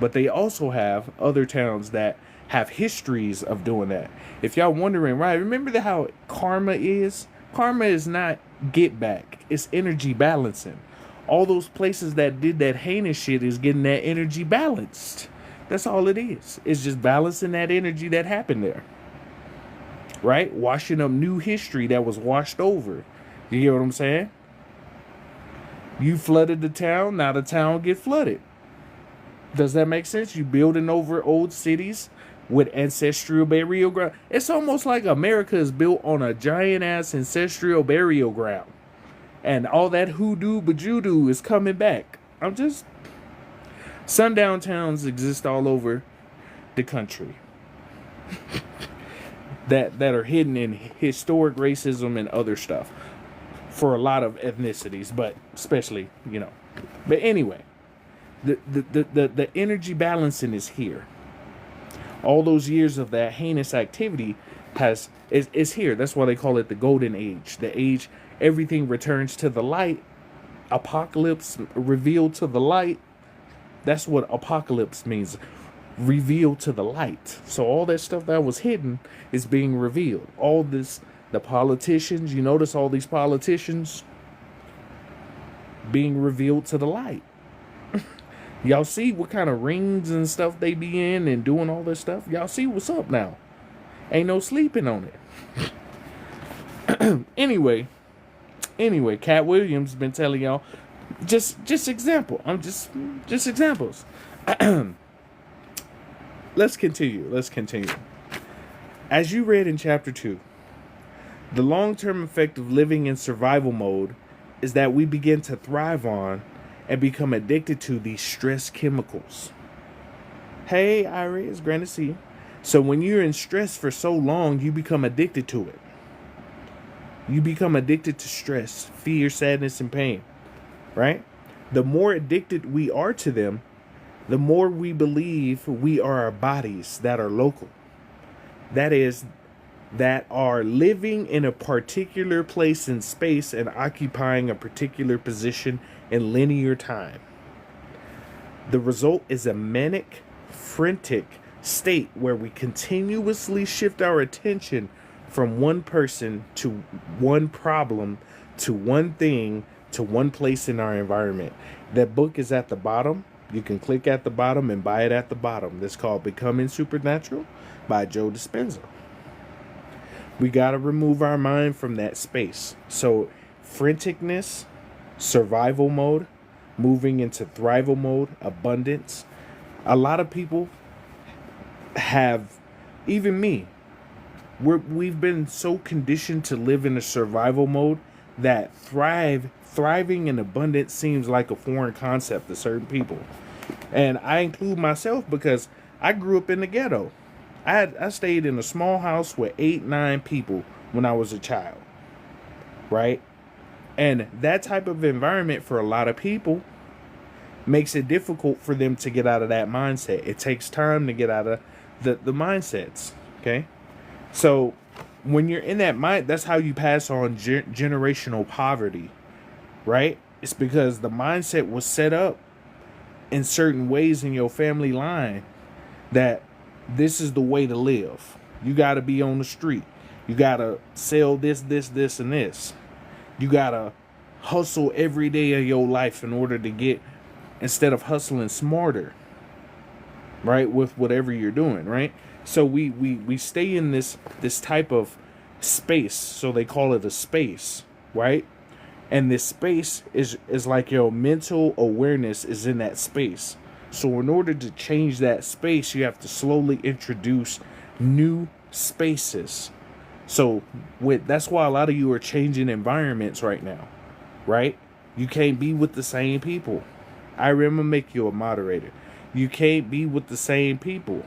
But they also have other towns that have histories of doing that. If y'all wondering, right, remember how karma is? Karma is not get back. It's energy balancing. All those places that did that heinous shit is getting that energy balanced. That's all it is. It's just balancing that energy that happened there. Right? Washing up new history that was washed over. You hear what I'm saying? You flooded the town, now the town get flooded. Does that make sense? You building over old cities with ancestral burial ground. It's almost like America is built on a giant ass ancestral burial ground. And all that hoodoo bajoodoo is coming back. Sundown towns exist all over the country. that are hidden in historic racism and other stuff. For a lot of ethnicities, but especially, But anyway, the energy balancing is here. All those years of that heinous activity is here. That's why they call it the golden age. The age everything returns to the light. Apocalypse revealed to the light. That's what apocalypse means. Revealed to the light. So all that stuff that was hidden is being revealed. All this, the politicians, you notice all these politicians being revealed to the light. Y'all see what kind of rings and stuff they be in and doing all this stuff? Y'all see what's up now. Ain't no sleeping on it. Anyway, Cat Williams been telling y'all just example. I'm just examples. Let's continue. As you read in chapter 2, the long-term effect of living in survival mode is that we begin to thrive on and become addicted to these stress chemicals. Hey, Irie, it's great to see you. So when you're in stress for so long, you become addicted to it. You become addicted to stress, fear, sadness, and pain, right? The more addicted we are to them, the more we believe we are our bodies that are local. That is, that are living in a particular place in space and occupying a particular position in linear time. The result is a manic, frantic state where we continuously shift our attention from one person to one problem to one thing to one place in our environment. That book is at the bottom. You can click at the bottom and buy it at the bottom. That's called Becoming Supernatural by Joe Dispenza. We got to remove our mind from that space. So franticness, survival mode, moving into thrival mode, abundance. A lot of people have, even me, we've been so conditioned to live in a survival mode that thriving in abundance seems like a foreign concept to certain people. And I include myself because I grew up in the ghetto. I stayed in a small house with 8-9 people when I was a child, right? And that type of environment for a lot of people makes it difficult for them to get out of that mindset. It takes time to get out of the mindsets, okay? So when you're in that mind, that's how you pass on generational poverty, right? It's because the mindset was set up in certain ways in your family line that this is the way to live. You got to be on the street. You gotta sell this, this, this, and this. You gotta hustle every day of your life in order to get, instead of hustling smarter, right? With whatever you're doing, right? So we stay in this type of space. So they call it a space, right? And this space is like your mental awareness is in that space. So in order to change that space, you have to slowly introduce new spaces. So that's why a lot of you are changing environments right now, right? You can't be with the same people. I remember make you a moderator. You can't be with the same people,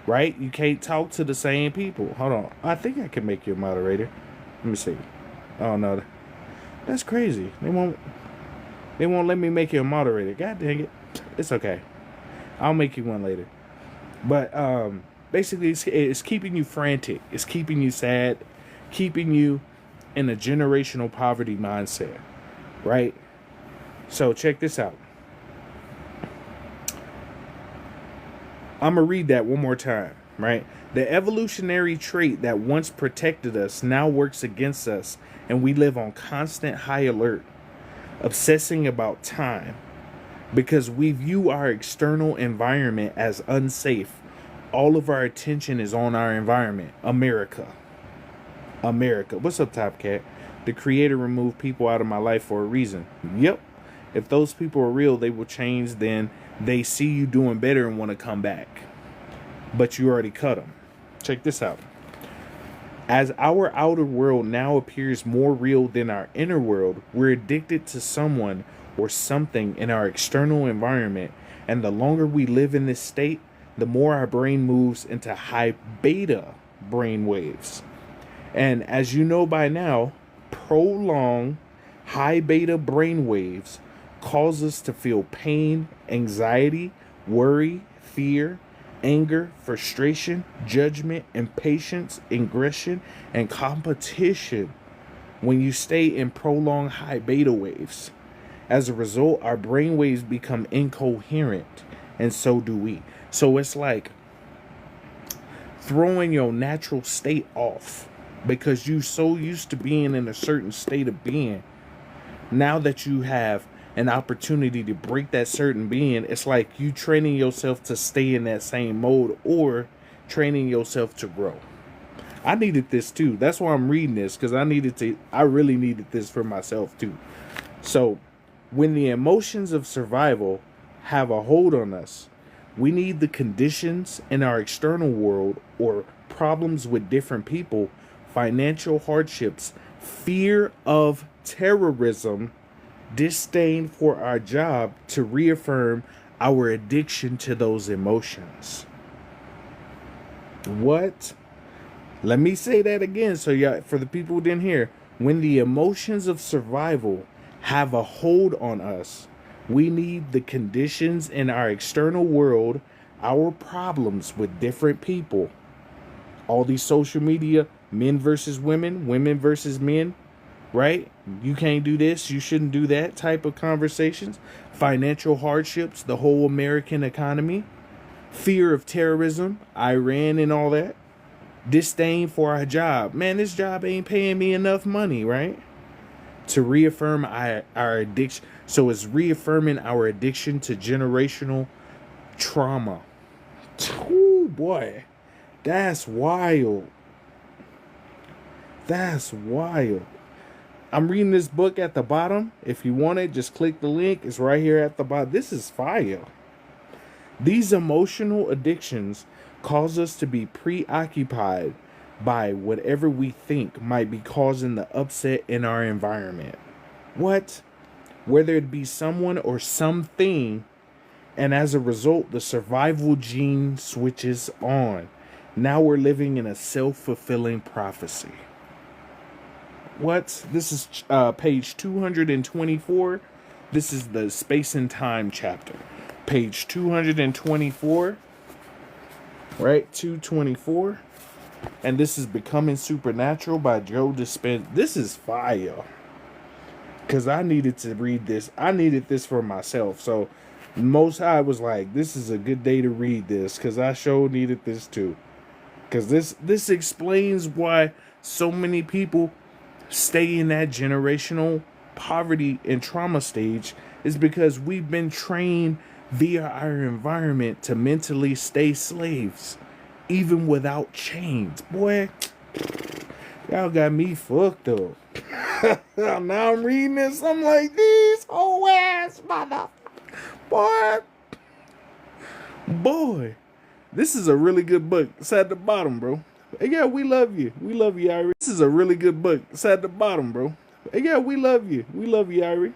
right? You can't talk to the same people. Hold on. I think I can make you a moderator. Let me see. Oh no. That's crazy. They won't let me make you a moderator. God dang it. It's okay. I'll make you one later. But basically it's keeping you frantic. It's keeping you sad, keeping you in a generational poverty mindset, right? So check this out. I'm going to read that one more time, right? The evolutionary trait that once protected us now works against us, and we live on constant high alert, obsessing about time, because we view our external environment as unsafe. All of our attention is on our environment. America. What's up, Top Cat? The creator removed people out of my life for a reason. Yep. If those people are real, they will change. Then they see you doing better and want to come back. But you already cut them. Check this out. As our outer world now appears more real than our inner world, we're addicted to someone or something in our external environment. And the longer we live in this state, the more our brain moves into high beta brain waves. And as you know by now, prolonged high beta brain waves cause us to feel pain, anxiety, worry, fear, anger, frustration, judgment, impatience, aggression, and competition when you stay in prolonged high beta waves. As a result, our brain waves become incoherent, and so do we. So it's like throwing your natural state off because you're so used to being in a certain state of being. Now that you have an opportunity to break that certain being, it's like you training yourself to stay in that same mode or training yourself to grow. I needed this too. That's why I'm reading this, because I really needed this for myself too. So when the emotions of survival have a hold on us, we need the conditions in our external world or problems with different people, financial hardships, fear of terrorism, disdain for our job to reaffirm our addiction to those emotions. What? Let me say that again so for the people who didn't hear. When the emotions of survival have a hold on us, we need the conditions in our external world, our problems with different people. All these social media, men versus women, women versus men, right? You can't do this, you shouldn't do that type of conversations. Financial hardships, the whole American economy, fear of terrorism, Iran and all that. Disdain for our job. Man, this job ain't paying me enough money, right? To reaffirm our addiction. So it's reaffirming our addiction to generational trauma. Oh boy, that's wild. That's wild. I'm reading this book at the bottom. If you want it, just click the link. It's right here at the bottom. This is fire. These emotional addictions cause us to be preoccupied by whatever we think might be causing the upset in our environment. What? Whether it be someone or something, and as a result, the survival gene switches on. Now we're living in a self-fulfilling prophecy. What? This is page 224. This is the space and time chapter. Page 224. Right? 224. And this is Becoming Supernatural by Joe Dispenza. This is fire. Because I needed to read this. I needed this for myself. So Most High was like, this is a good day to read this. Because I sure needed this too. Because this explains why so many people stay in that generational poverty and trauma stage, is because we've been trained via our environment to mentally stay slaves, even without chains. Boy, y'all got me fucked up. Now I'm reading this, I'm like, these whole ass mother. Boy, this is a really good book. It's at the bottom, bro. Hey, yeah, we love you. We love you, Irie. This is a really good book. It's at the bottom, bro. Hey, yeah, we love you. We love you, Irie.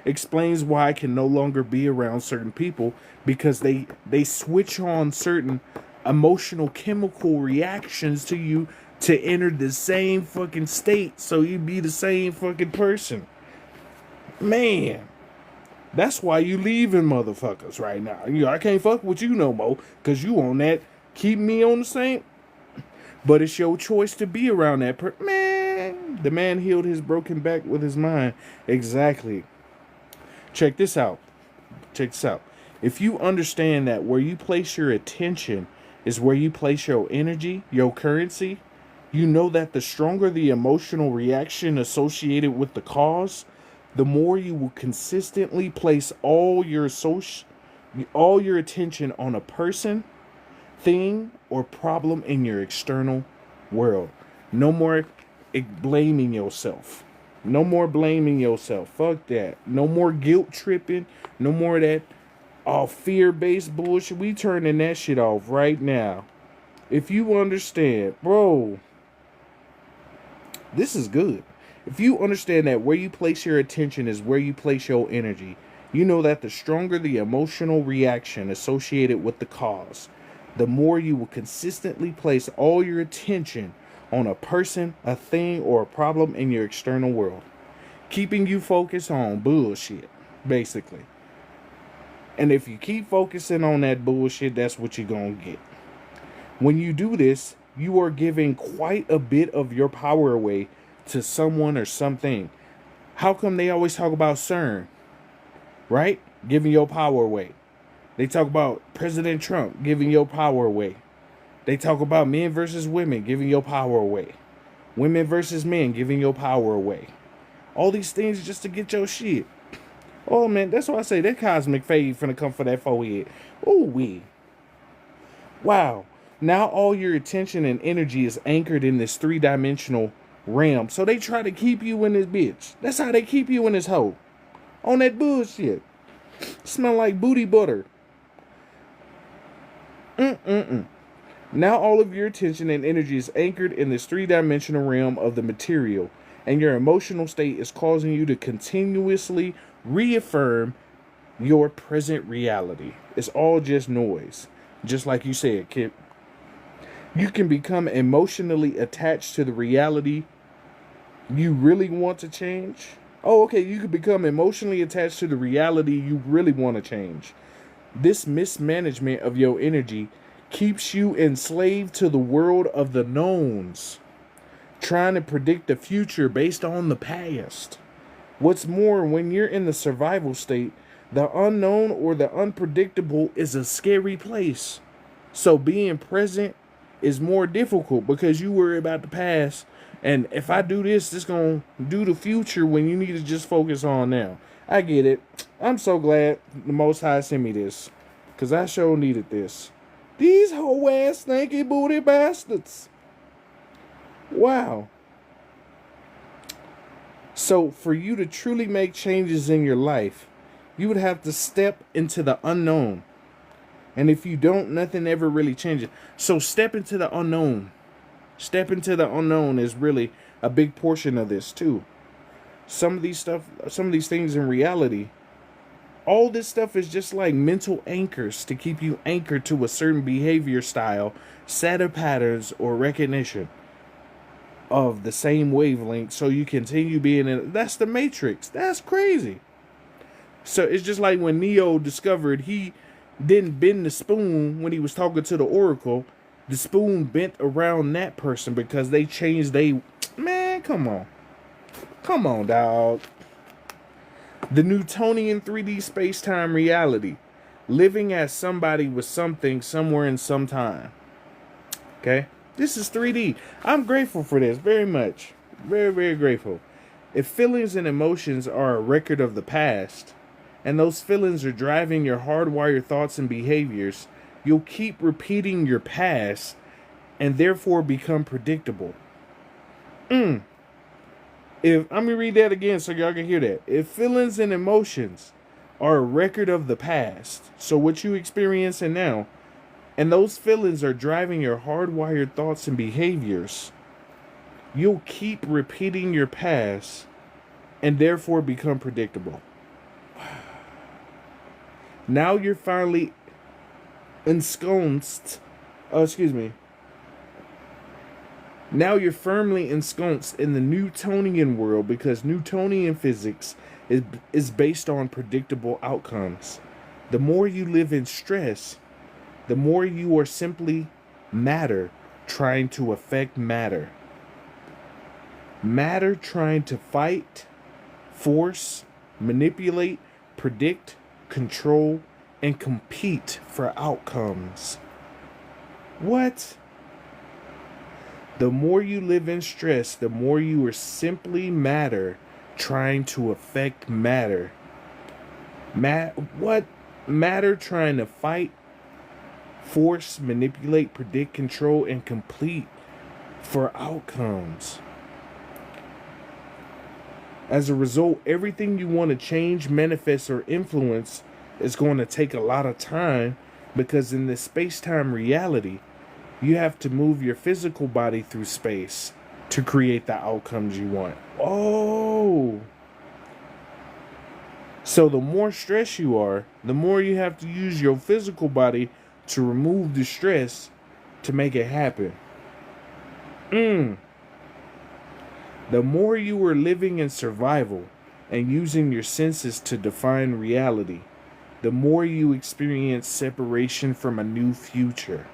Explains why I can no longer be around certain people because they switch on certain emotional chemical reactions to you to enter the same fucking state so you be the same fucking person. Man, that's why you leaving motherfuckers right now. I can't fuck with you no more because you on that keep me on the same. But it's your choice to be around that man. The man healed his broken back with his mind. Exactly. Check this out. If you understand that where you place your attention is where you place your energy, your currency, you know that the stronger the emotional reaction associated with the cause, the more you will consistently place all your attention on a person, thing, or problem in your external world. No more blaming yourself. No more blaming yourself. Fuck that. No more guilt tripping. No more of that fear-based bullshit. We turning that shit off right now. If you understand, bro, this is good. If you understand that where you place your attention is where you place your energy, you know that the stronger the emotional reaction associated with the cause, the more you will consistently place all your attention on a person, a thing, or a problem in your external world, keeping you focused on bullshit, basically. And if you keep focusing on that bullshit, that's what you're gonna get. When you do this, you are giving quite a bit of your power away to someone or something. How come they always talk about CERN, right? Giving your power away. They talk about President Trump giving your power away. They talk about men versus women giving your power away. Women versus men giving your power away. All these things just to get your shit. Oh man, that's why I say that cosmic fade finna come for that forehead. Ooh wee. Wow. Now all your attention and energy is anchored in this 3-dimensional realm. So they try to keep you in this bitch. That's how they keep you in this hole. On that bullshit. Smell like booty butter. Now all of your attention and energy is anchored in this 3-dimensional realm of the material, and your emotional state is causing you to continuously reaffirm your present reality. It's all just noise. Just like you said, Kip. You can become emotionally attached to the reality you really want to change. Oh, okay, you could become emotionally attached to the reality you really want to change. This mismanagement of your energy keeps you enslaved to the world of the knowns, trying to predict the future based on the past. What's more, when you're in the survival state, the unknown or the unpredictable is a scary place. So being present is more difficult because you worry about the past. And if I do this, it's going to do the future when you need to just focus on now. I get it. I'm so glad the Most High sent me this, because I sure needed this. These whole ass stinky booty bastards. Wow. So for you to truly make changes in your life, you would have to step into the unknown. And if you don't, nothing ever really changes. So step into the unknown. Step into the unknown is really a big portion of this too. Some of these things in reality, all this stuff is just like mental anchors to keep you anchored to a certain behavior style, set of patterns, or recognition of the same wavelength, so you continue being in. That's the Matrix. That's crazy. So it's just like when Neo discovered he didn't bend the spoon when he was talking to the Oracle. The spoon bent around that person because they changed Man, come on. Come on, dog. The Newtonian 3D space-time reality. Living as somebody with something somewhere in some time. Okay? This is 3D. I'm grateful for this very much. Very, very grateful. If feelings and emotions are a record of the past, and those feelings are driving your hardwired thoughts and behaviors, you'll keep repeating your past and therefore become predictable. If let me read that again so y'all can hear that. If feelings and emotions are a record of the past, so what you experiencing now, and those feelings are driving your hardwired thoughts and behaviors, you'll keep repeating your past and therefore become predictable. Now you're finally ensconced. Oh, excuse me. Now you're firmly ensconced in the Newtonian world because Newtonian physics is based on predictable outcomes. The more you live in stress, the more you are simply matter trying to affect matter. Matter trying to fight, force, manipulate, predict, control, and compete for outcomes. What? The more you live in stress, the more you are simply matter trying to affect matter. What? Matter trying to fight, force, manipulate, predict, control, and compete for outcomes. As a result, everything you want to change, manifest, or influence is going to take a lot of time because in this space-time reality, you have to move your physical body through space to create the outcomes you want. Oh. So the more stressed you are, the more you have to use your physical body to remove the stress to make it happen. The more you are living in survival and using your senses to define reality, the more you experience separation from a new future.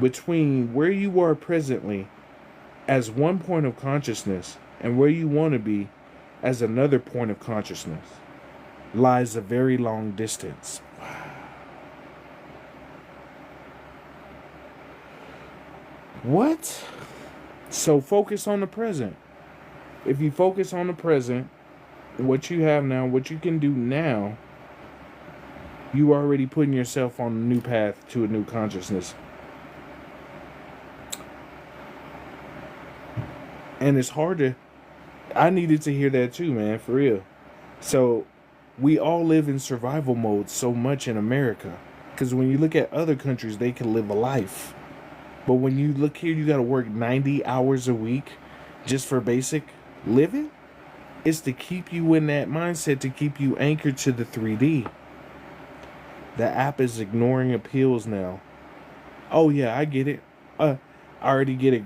Between where you are presently as one point of consciousness and where you want to be as another point of consciousness lies a very long distance. What? So focus on the present. If you focus on the present, what you have now, what you can do now, you are already putting yourself on a new path to a new consciousness. And it's hard to... I needed to hear that too, man, for real. So, we all live in survival mode so much in America. Because when you look at other countries, they can live a life. But when you look here, you got to work 90 hours a week just for basic living. It's to keep you in that mindset, to keep you anchored to the 3D. The app is ignoring appeals now. Oh, yeah, I get it. I already get it.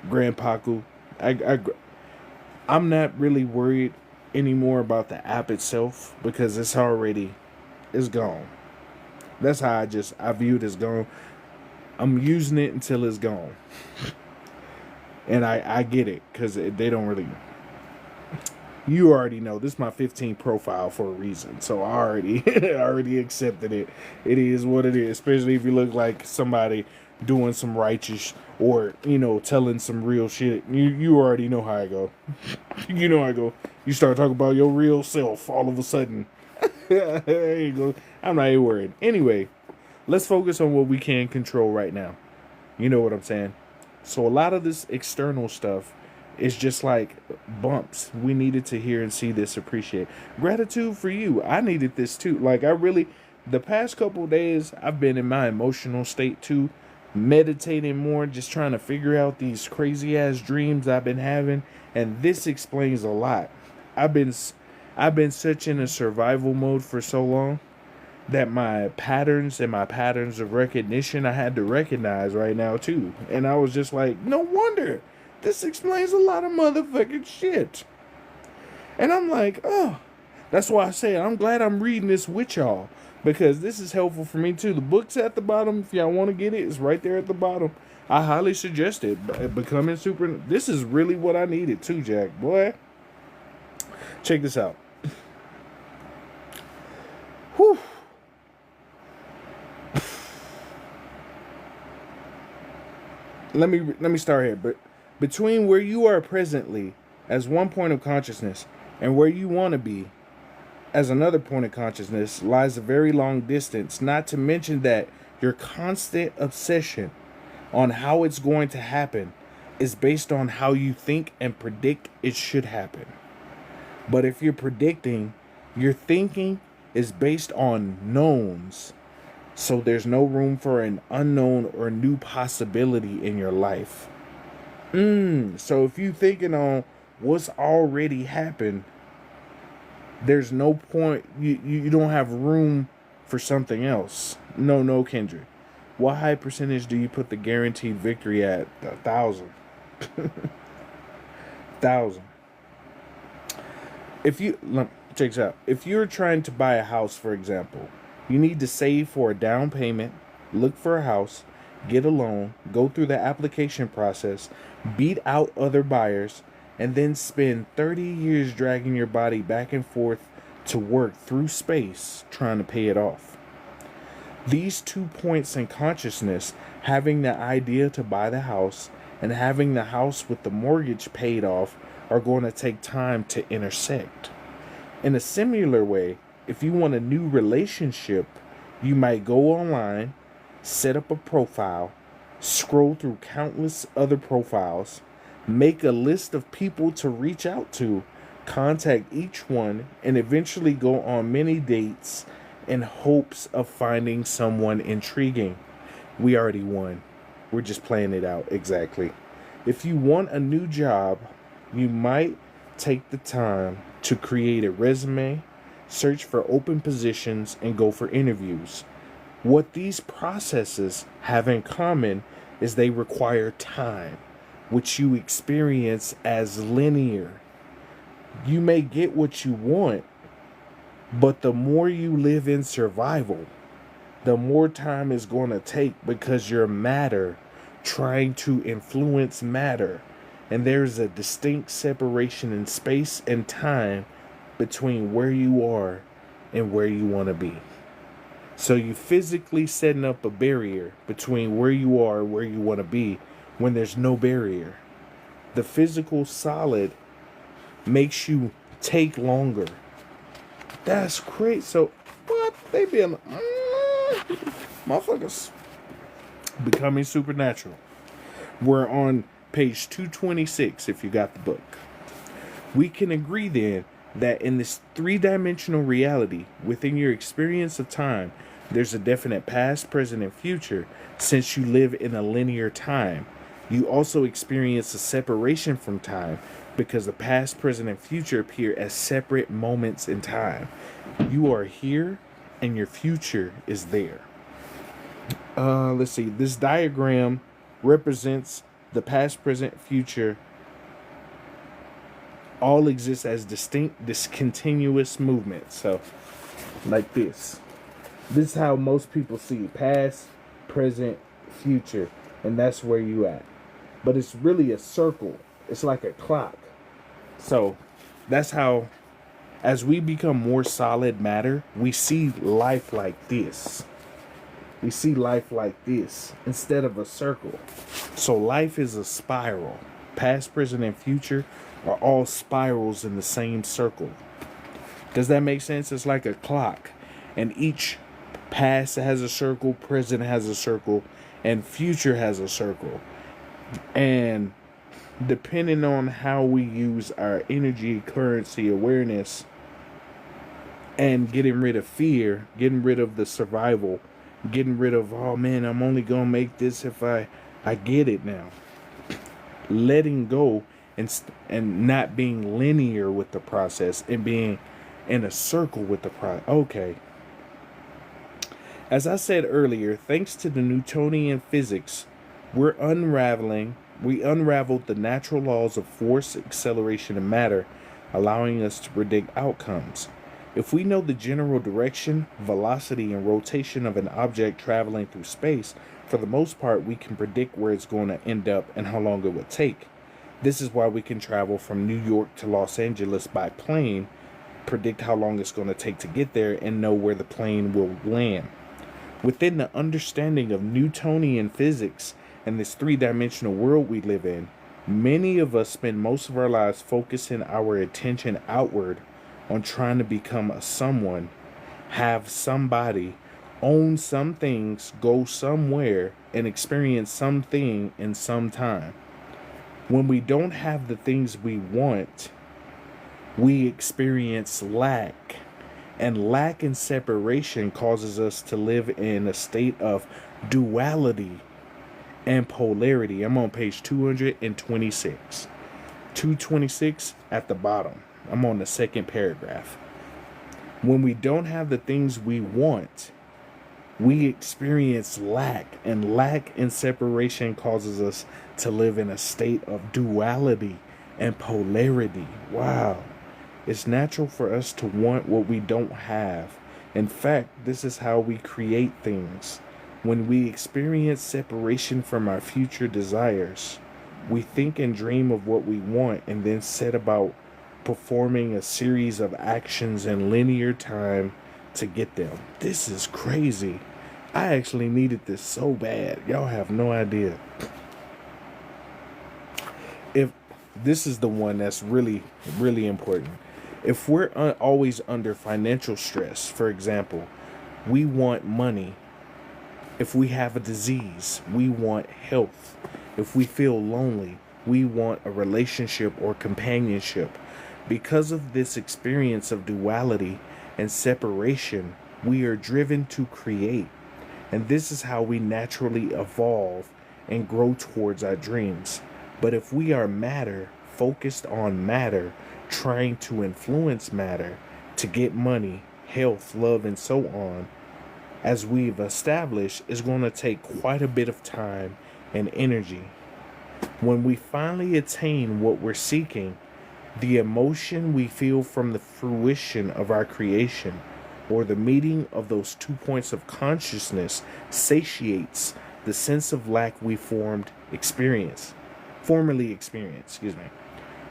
Grandpaku. I'm not really worried anymore about the app itself because it's gone. That's how I view it as gone. I'm using it until it's gone. And I get it because they don't really... You already know this is my 15 profile for a reason. So I already accepted it. It is what it is. Especially if you look like somebody doing some righteous or, telling some real shit. You already know how I go. You know how I go. You start talking about your real self all of a sudden. There you go. I'm not even worried. Anyway, let's focus on what we can control right now. You know what I'm saying? So a lot of this external stuff is just like bumps. We needed to hear and see this, appreciate. Gratitude for you. I needed this too. Like the past couple of days, I've been in my emotional state too. Meditating more, just trying to figure out these crazy ass dreams I've been having. And this explains a lot. I've been such in a survival mode for so long that my patterns of recognition I had to recognize right now too. And I was just like, no wonder. This explains a lot of motherfucking shit. And I'm like, oh, that's why I say I'm glad I'm reading this with y'all. Because this is helpful for me too. The book's at the bottom. If y'all want to get it, it's right there at the bottom. I highly suggest it. Becoming Super... This is really what I needed too, Jack. Boy. Check this out. Whew. let me start here. But between where you are presently as one point of consciousness and where you want to be as another point of consciousness lies a very long distance. Not to mention that your constant obsession on how it's going to happen is based on how you think and predict it should happen. But if you're predicting, your thinking is based on knowns. So there's no room for an unknown or new possibility in your life. So if you thinking on what's already happened, there's no point. You don't have room for something else. No, Kendrick. What high percentage do you put the guaranteed victory at? 1,000. 1,000. Check this out. If you're trying to buy a house, for example, you need to save for a down payment, look for a house, get a loan, go through the application process, beat out other buyers, and then spend 30 years dragging your body back and forth to work through space trying to pay it off. These 2 points in consciousness, having the idea to buy the house and having the house with the mortgage paid off, are going to take time to intersect. In a similar way, if you want a new relationship, you might go online, set up a profile, scroll through countless other profiles, make a list of people to reach out to, contact each one, and eventually go on many dates in hopes of finding someone intriguing. We already won. We're just playing it out. Exactly. If you want a new job, you might take the time to create a resume, search for open positions, and go for interviews. What these processes have in common is they require time, which you experience as linear. You may get what you want, but the more you live in survival, the more time is going to take because you're matter trying to influence matter. And there's a distinct separation in space and time between where you are and where you want to be. So you physically setting up a barrier between where you are and where you want to be when there's no barrier. The physical solid makes you take longer. That's crazy. So what? They been motherfuckers becoming supernatural. We're on page 226 if you got the book. We can agree then that in this three-dimensional reality, within your experience of time, there's a definite past, present, and future. Since you live in a linear time, you also experience a separation from time because the past, present, and future appear as separate moments in time. You are here and your future is there. Let's see. This diagram represents the past, present, future all exist as distinct, discontinuous movements. So, like this. This is how most people see it. Past, present, future. And that's where you at. But it's really a circle. It's like a clock. So, that's how, as we become more solid matter, we see life like this. We see life like this instead of a circle. So life is a spiral. Past, present, and future are all spirals in the same circle. Does that make sense? It's like a clock. And each past has a circle, present has a circle, and future has a circle. And depending on how we use our energy, currency, awareness, and getting rid of fear, getting rid of the survival, getting rid of, oh man, I'm only gonna make this if I get it now. Letting go and not being linear with the process and being in a circle with the process. Okay. As I said earlier, thanks to the Newtonian physics, we unraveled the natural laws of force, acceleration, and matter, allowing us to predict outcomes. If we know the general direction, velocity, and rotation of an object traveling through space, for the most part, we can predict where it's going to end up and how long it would take. This is why we can travel from New York to Los Angeles by plane, predict how long it's going to take to get there, and know where the plane will land. Within the understanding of Newtonian physics in this three-dimensional world we live in, many of us spend most of our lives focusing our attention outward on trying to become a someone, have somebody, own some things, go somewhere, and experience something in some time. When we don't have the things we want, we experience lack. And lack and separation causes us to live in a state of duality and polarity. I'm on page 226. 226 at the bottom. I'm on the second paragraph. When we don't have the things we want, we experience lack, and lack and separation causes us to live in a state of duality and polarity. Wow. It's natural for us to want what we don't have. In fact, this is how we create things. When we experience separation from our future desires, we think and dream of what we want and then set about performing a series of actions in linear time to get them. This is crazy. I actually needed this so bad. Y'all have no idea. If this is the one that's really, really important. If we're always under financial stress, for example, we want money. If we have a disease, we want health. If we feel lonely, we want a relationship or companionship. Because of this experience of duality and separation, we are driven to create. And this is how we naturally evolve and grow towards our dreams. But if we are matter, focused on matter, trying to influence matter to get money, health, love, and so on, as we've established, is going to take quite a bit of time and energy. When we finally attain what we're seeking, the emotion we feel from the fruition of our creation, or the meeting of those 2 points of consciousness, satiates the sense of lack we formerly experienced.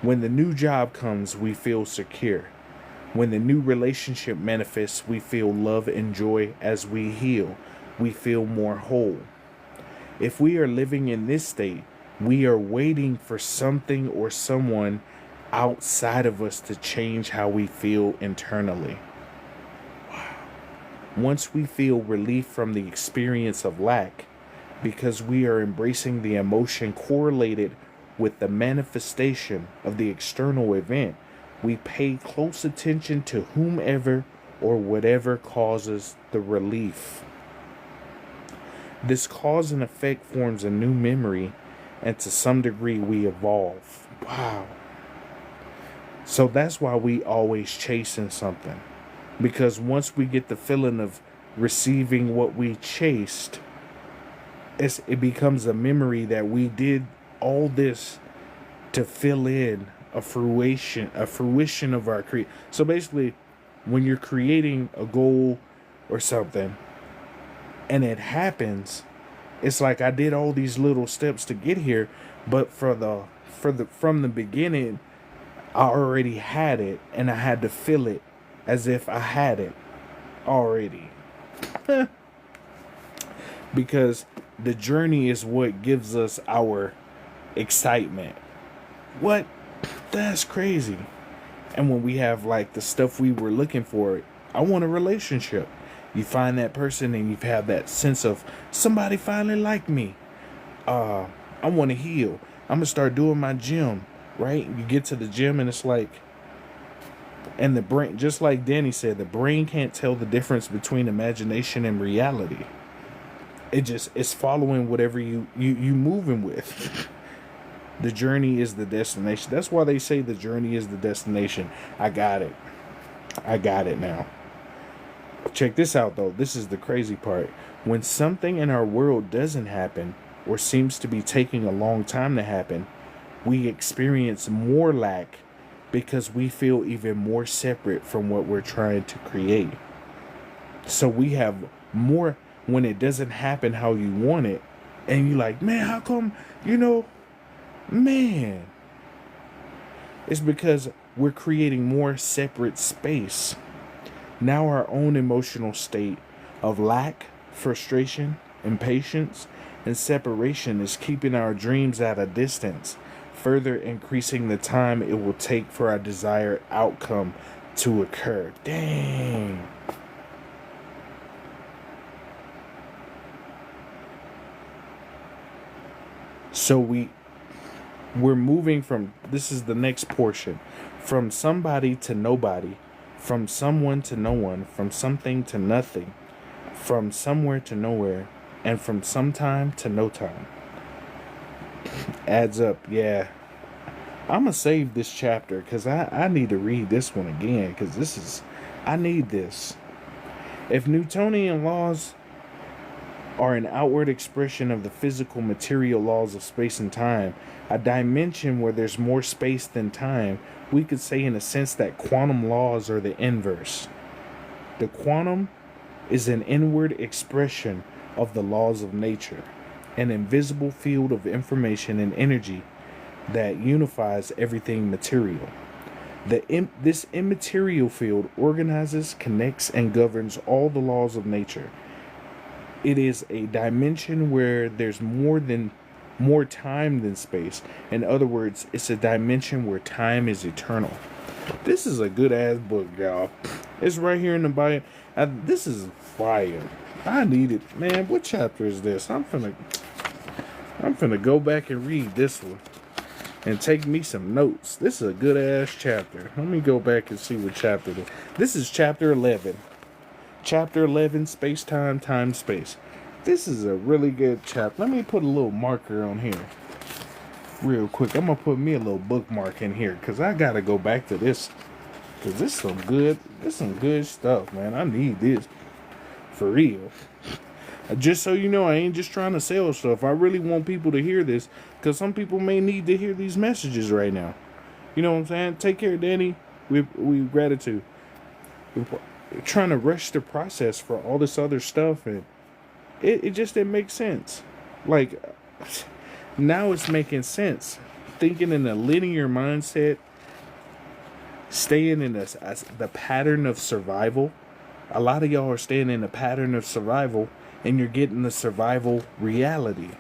When the new job comes, we feel secure. When the new relationship manifests, we feel love and joy. As we heal, we feel more whole. If we are living in this state, we are waiting for something or someone outside of us to change how we feel internally. Once we feel relief from the experience of lack, because we are embracing the emotion correlated with the manifestation of the external event, we pay close attention to whomever or whatever causes the relief. This cause and effect forms a new memory, and to some degree we evolve. Wow. So that's why we always chasing something. Because once we get the feeling of receiving what we chased, it becomes a memory that we did all this to fill in a fruition of our So basically, when you're creating a goal or something and it happens, it's like I did all these little steps to get here, but from the beginning, I already had it, and I had to feel it as if I had it already. Because the journey is what gives us our excitement. What? That's crazy. And when we have like the stuff we were looking for, I want a relationship. You find that person and you have that sense of somebody finally liked me. I want to heal. I'm going to start doing my gym, right? You get to the gym and it's like, and the brain, just like Danny said, the brain can't tell the difference between imagination and reality. It's following whatever you moving with. The journey is the destination. That's why they say the journey is the destination. I got it now. Check this out though. This is the crazy part. When something in our world doesn't happen, or seems to be taking a long time to happen, we experience more lack because we feel even more separate from what we're trying to create. So we have more when it doesn't happen how you want it, and you're like, man, how come, man? It's because we're creating more separate space. Now our own emotional state of lack, frustration, impatience And separation is keeping our dreams at a distance, further increasing the time it will take for our desired outcome to occur. Dang. So we're moving from, this is the next portion, from somebody to nobody, from someone to no one, from something to nothing, from somewhere to nowhere, and from sometime to no time. Adds up. Yeah, I'm gonna save this chapter because I need to read this one again, because I need this. If Newtonian laws are an outward expression of the physical material laws of space and time, a dimension where there's more space than time, we could say in a sense that quantum laws are the inverse. The quantum is an inward expression of the laws of nature, an invisible field of information and energy that unifies everything material. This immaterial field organizes, connects, and governs all the laws of nature. It is a dimension where there's more time than space. In other words, it's a dimension where time is eternal. This is a good ass book, y'all. It's right here in the bio. This is fire. I need it, man. What chapter is this? I'm finna go back and read this one and take me some notes. This is a good ass chapter. Let me go back and see what chapter it is. This is chapter 11. Chapter 11, Space Time, Time Space. This is a really good chapter. Let me put a little marker on here real quick. I'm gonna put me a little bookmark in here because I gotta go back to this, because this some good stuff, man. I need this for real. Just so you know, I ain't just trying to sell stuff. I really want people to hear this, because some people may need to hear these messages right now. You know what I'm saying? Take care, Danny. We gratitude. We're trying to rush the process for all this other stuff, and it just didn't make sense. Like, now it's making sense. Thinking in a linear mindset, staying in the pattern of survival. A lot of y'all are staying in the pattern of survival, and you're getting the survival reality.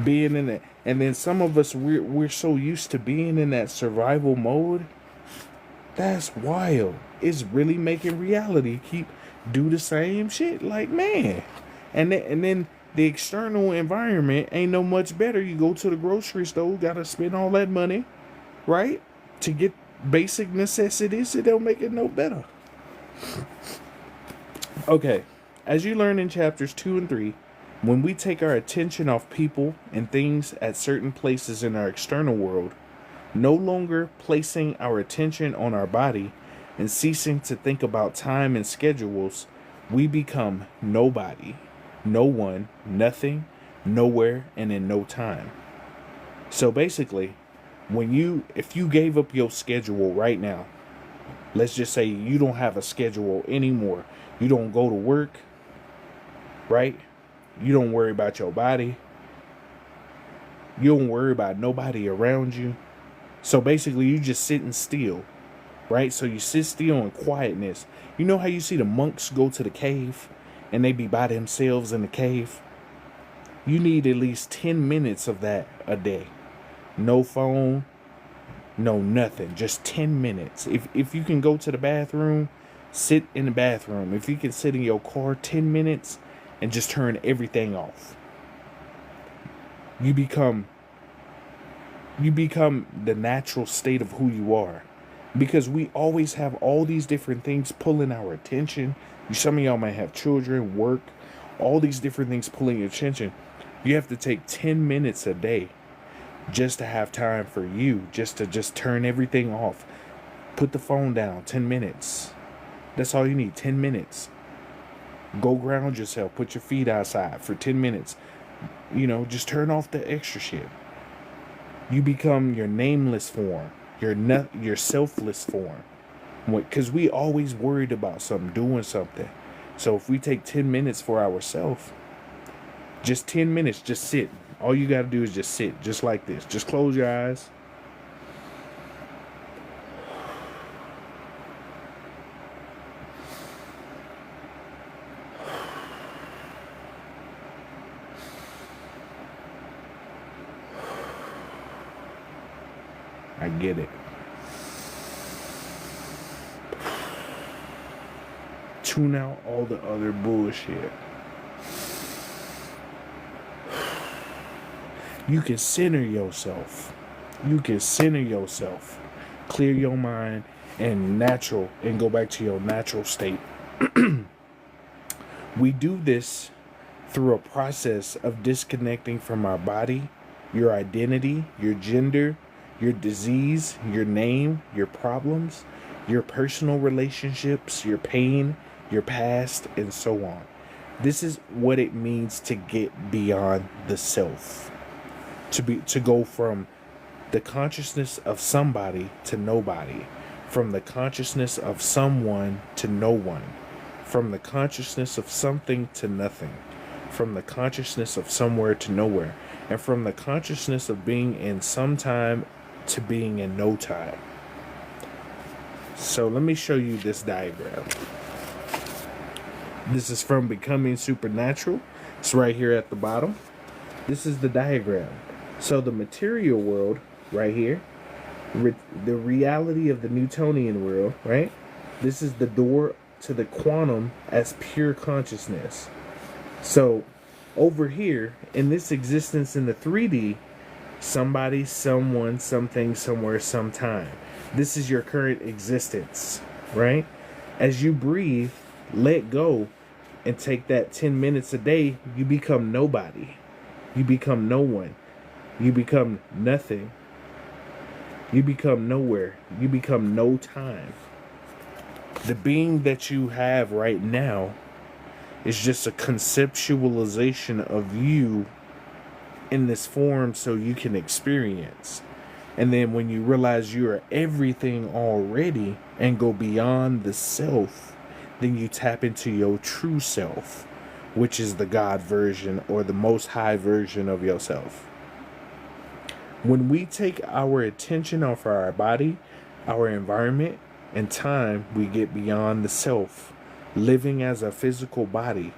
Being in it, and then some of us, we're so used to being in that survival mode. That's wild. It's really making reality do the same shit. Like, man. And then the external environment ain't no much better. You go to the grocery store, gotta spend all that money, right? To get basic necessities. It don't make it no better. Okay. As you learn in chapters 2 and 3, when we take our attention off people and things at certain places in our external world, no longer placing our attention on our body and ceasing to think about time and schedules, we become nobody, no one, nothing, nowhere, and in no time. So basically, if you gave up your schedule right now, let's just say you don't have a schedule anymore. You don't go to work, right? You don't worry about your body. You don't worry about nobody around you. So basically, you just sitting still, right? So you sit still in quietness. You know how you see the monks go to the cave and they be by themselves in the cave? You need at least 10 minutes of that a day. No phone, no nothing. Just 10 minutes. If you can go to the bathroom, sit in the bathroom. If you can sit in your car 10 minutes and just turn everything off, you become the natural state of who you are. Because we always have all these different things pulling our attention. Some of y'all might have children, work, all these different things pulling your attention. You have to take 10 minutes a day just to have time for you, just to turn everything off. Put the phone down, 10 minutes. That's all you need, 10 minutes. Go ground yourself, put your feet outside for 10 minutes. Just turn off the extra shit. You become your nameless form, your selfless form. Because we always worried about doing something. So if we take 10 minutes for ourselves, just 10 minutes, just sit. All you got to do is just sit, just like this. Just close your eyes. I get it. Tune out all the other bullshit. You can center yourself. You can center yourself. Clear your mind and go back to your natural state. We do this through a process of disconnecting from our body, your identity, your gender, your disease, your name, your problems, your personal relationships, your pain, your past, and so on. This is what it means to get beyond the self. To go from the consciousness of somebody to nobody, from the consciousness of someone to no one, from the consciousness of something to nothing, from the consciousness of somewhere to nowhere, and from the consciousness of being in some time to being in no time. So let me show you this diagram. This is from Becoming Supernatural. It's right here at the bottom. This is the diagram. So the material world right here, the reality of the Newtonian world, right? This is the door to the quantum as pure consciousness. So over here in this existence in the 3D, somebody, someone, something, somewhere, sometime. This is your current existence, right? As you breathe, let go, and take that 10 minutes a day, you become nobody. You become no one. You become nothing. You become nowhere. You become no time. The being that you have right now is just a conceptualization of you in this form so you can experience. And then when you realize you are everything already and go beyond the self, then you tap into your true self, which is the God version or the most high version of yourself. When we take our attention off our body, our environment, and time, we get beyond the self, living as a physical body,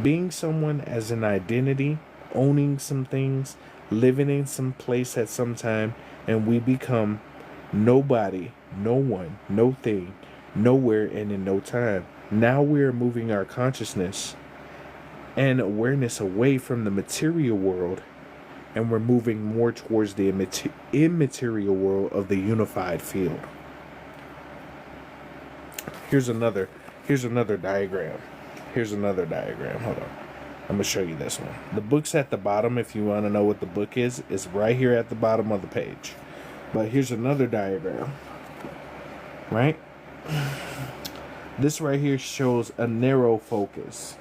being someone as an identity, owning some things, living in some place at some time, and we become nobody, no one, no thing, nowhere, and in no time. Now we're moving our consciousness and awareness away from the material world, and we're moving more towards the immaterial world of the unified field. Here's another diagram. Hold on. I'm going to show you this one. The book's at the bottom. If you want to know what the book is right here at the bottom of the page. But here's another diagram. Right? This right here shows a narrow focus.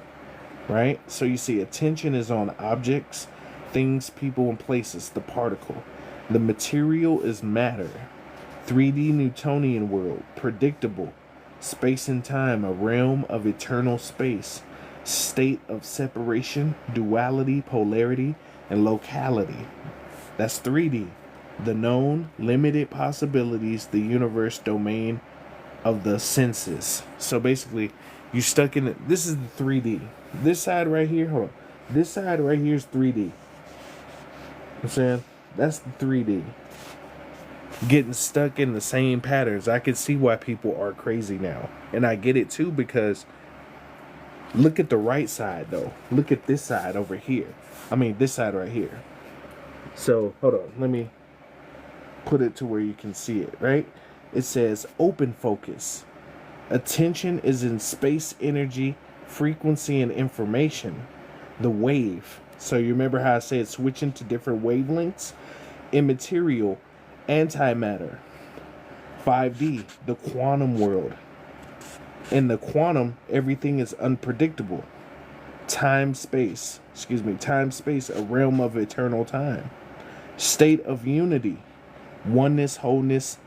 Right? So you see attention is on objects, things, people, and places, the particle. The material is matter. 3D Newtonian world, predictable. Space and time, a realm of eternal space. State of separation, duality, polarity, and locality. That's 3D. The known, limited possibilities, the universe domain of the senses. So basically, you stuck in it. This is the 3D. This side right here, hold on. This side right here is 3D. I'm saying that's the 3D. Getting stuck in the same patterns. I can see why people are crazy now. And I get it too, because look at the right side though. Look at this side over here. I mean this side right here. So hold on, let me put it to where you can see it, right? It says open focus. Attention is in space, energy, frequency, and information. The wave. So you remember how I said switching to different wavelengths? Immaterial, antimatter. 5D, the quantum world. In the quantum, everything is unpredictable. Time, space, a realm of eternal time. State of unity, oneness, wholeness,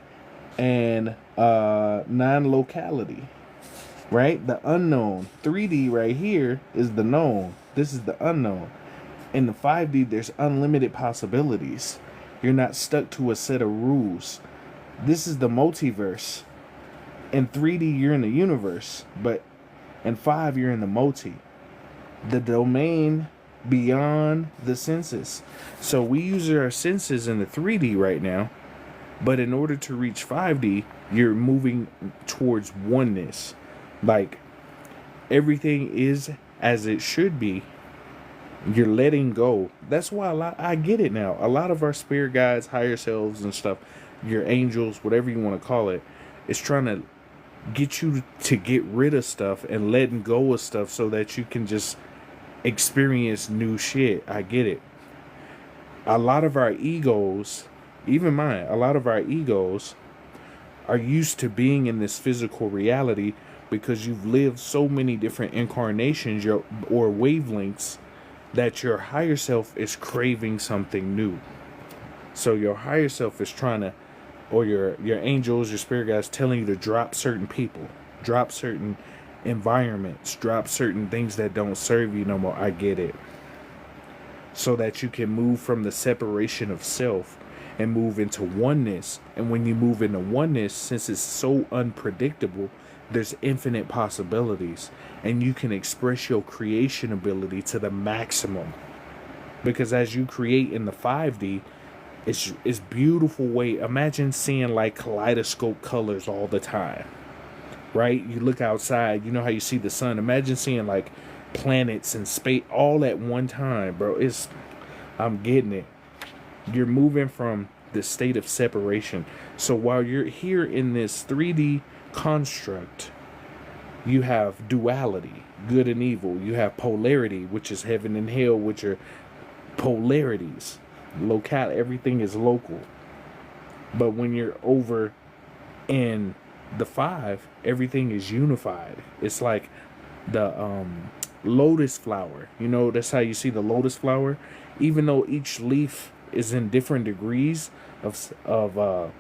and non-locality. Right? The unknown. 3D right here is the known. This is the unknown. In the 5D, there's unlimited possibilities. You're not stuck to a set of rules. This is the multiverse. In 3D, you're in the universe, but in 5, you're in the multi. The domain beyond the senses. So we use our senses in the 3D right now, But in order to reach 5D, you're moving towards oneness. Like everything is as it should be. You're letting go. That's why I get it now. A lot of our spirit guides, higher selves and stuff, your angels, whatever you want to call it, is trying to get you to get rid of stuff and letting go of stuff so that you can just experience new shit. I get it. A lot of our egos, even mine, a lot of our egos are used to being in this physical reality because you've lived so many different incarnations or wavelengths that your higher self is craving something new. So your higher self is trying to, or your angels, your spirit guides telling you to drop certain people, drop certain environments, drop certain things that don't serve you no more. I get it. So that you can move from the separation of self and move into oneness. And when you move into oneness, since it's so unpredictable, there's infinite possibilities, and you can express your creation ability to the maximum. Because as you create in the 5D, it's beautiful way. Imagine seeing like kaleidoscope colors all the time, right? You look outside, you know how you see the sun. Imagine seeing like planets and space all at one time, bro. I'm getting it. You're moving from the state of separation. So while you're here in this 3D construct, you have duality, good and evil. You have polarity, which is heaven and hell, which are polarities. Locale, everything is local. But when you're over in the 5, everything is unified. It's like the lotus flower. You know, that's how you see the lotus flower. Even though each leaf is in different degrees of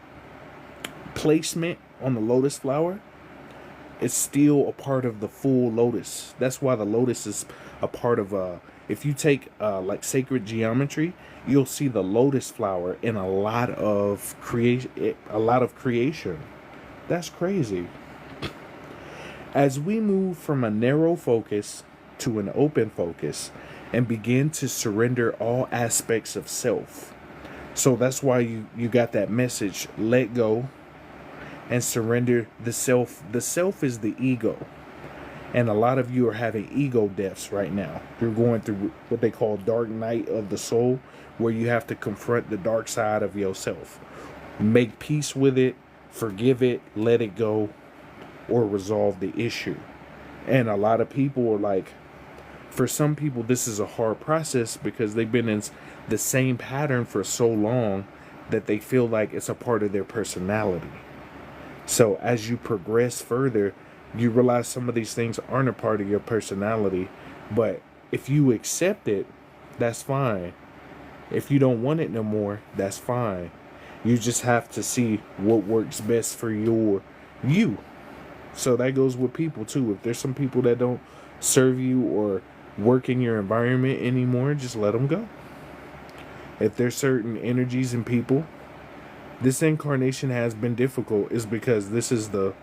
placement on the lotus flower, it's still a part of the full lotus. That's why the lotus is a part of if you take like sacred geometry, you'll see the lotus flower in a lot of creation. That's crazy. As we move from a narrow focus to an open focus and begin to surrender all aspects of self. So that's why you got that message, let go and surrender the self. The self is the ego. And a lot of you are having ego deaths right now. You're going through what they call dark night of the soul, where you have to confront the dark side of yourself. Make peace with it, forgive it, let it go, or resolve the issue. And a lot of people are like, for some people, this is a hard process because they've been in the same pattern for so long that they feel like it's a part of their personality. So as you progress further, you realize some of these things aren't a part of your personality. But if you accept it, that's fine. If you don't want it no more, that's fine. You just have to see what works best for you. So that goes with people too. If there's some people that don't serve you or work in your environment anymore, just let them go. If there's certain energies and people, this incarnation has been difficult, is because this is the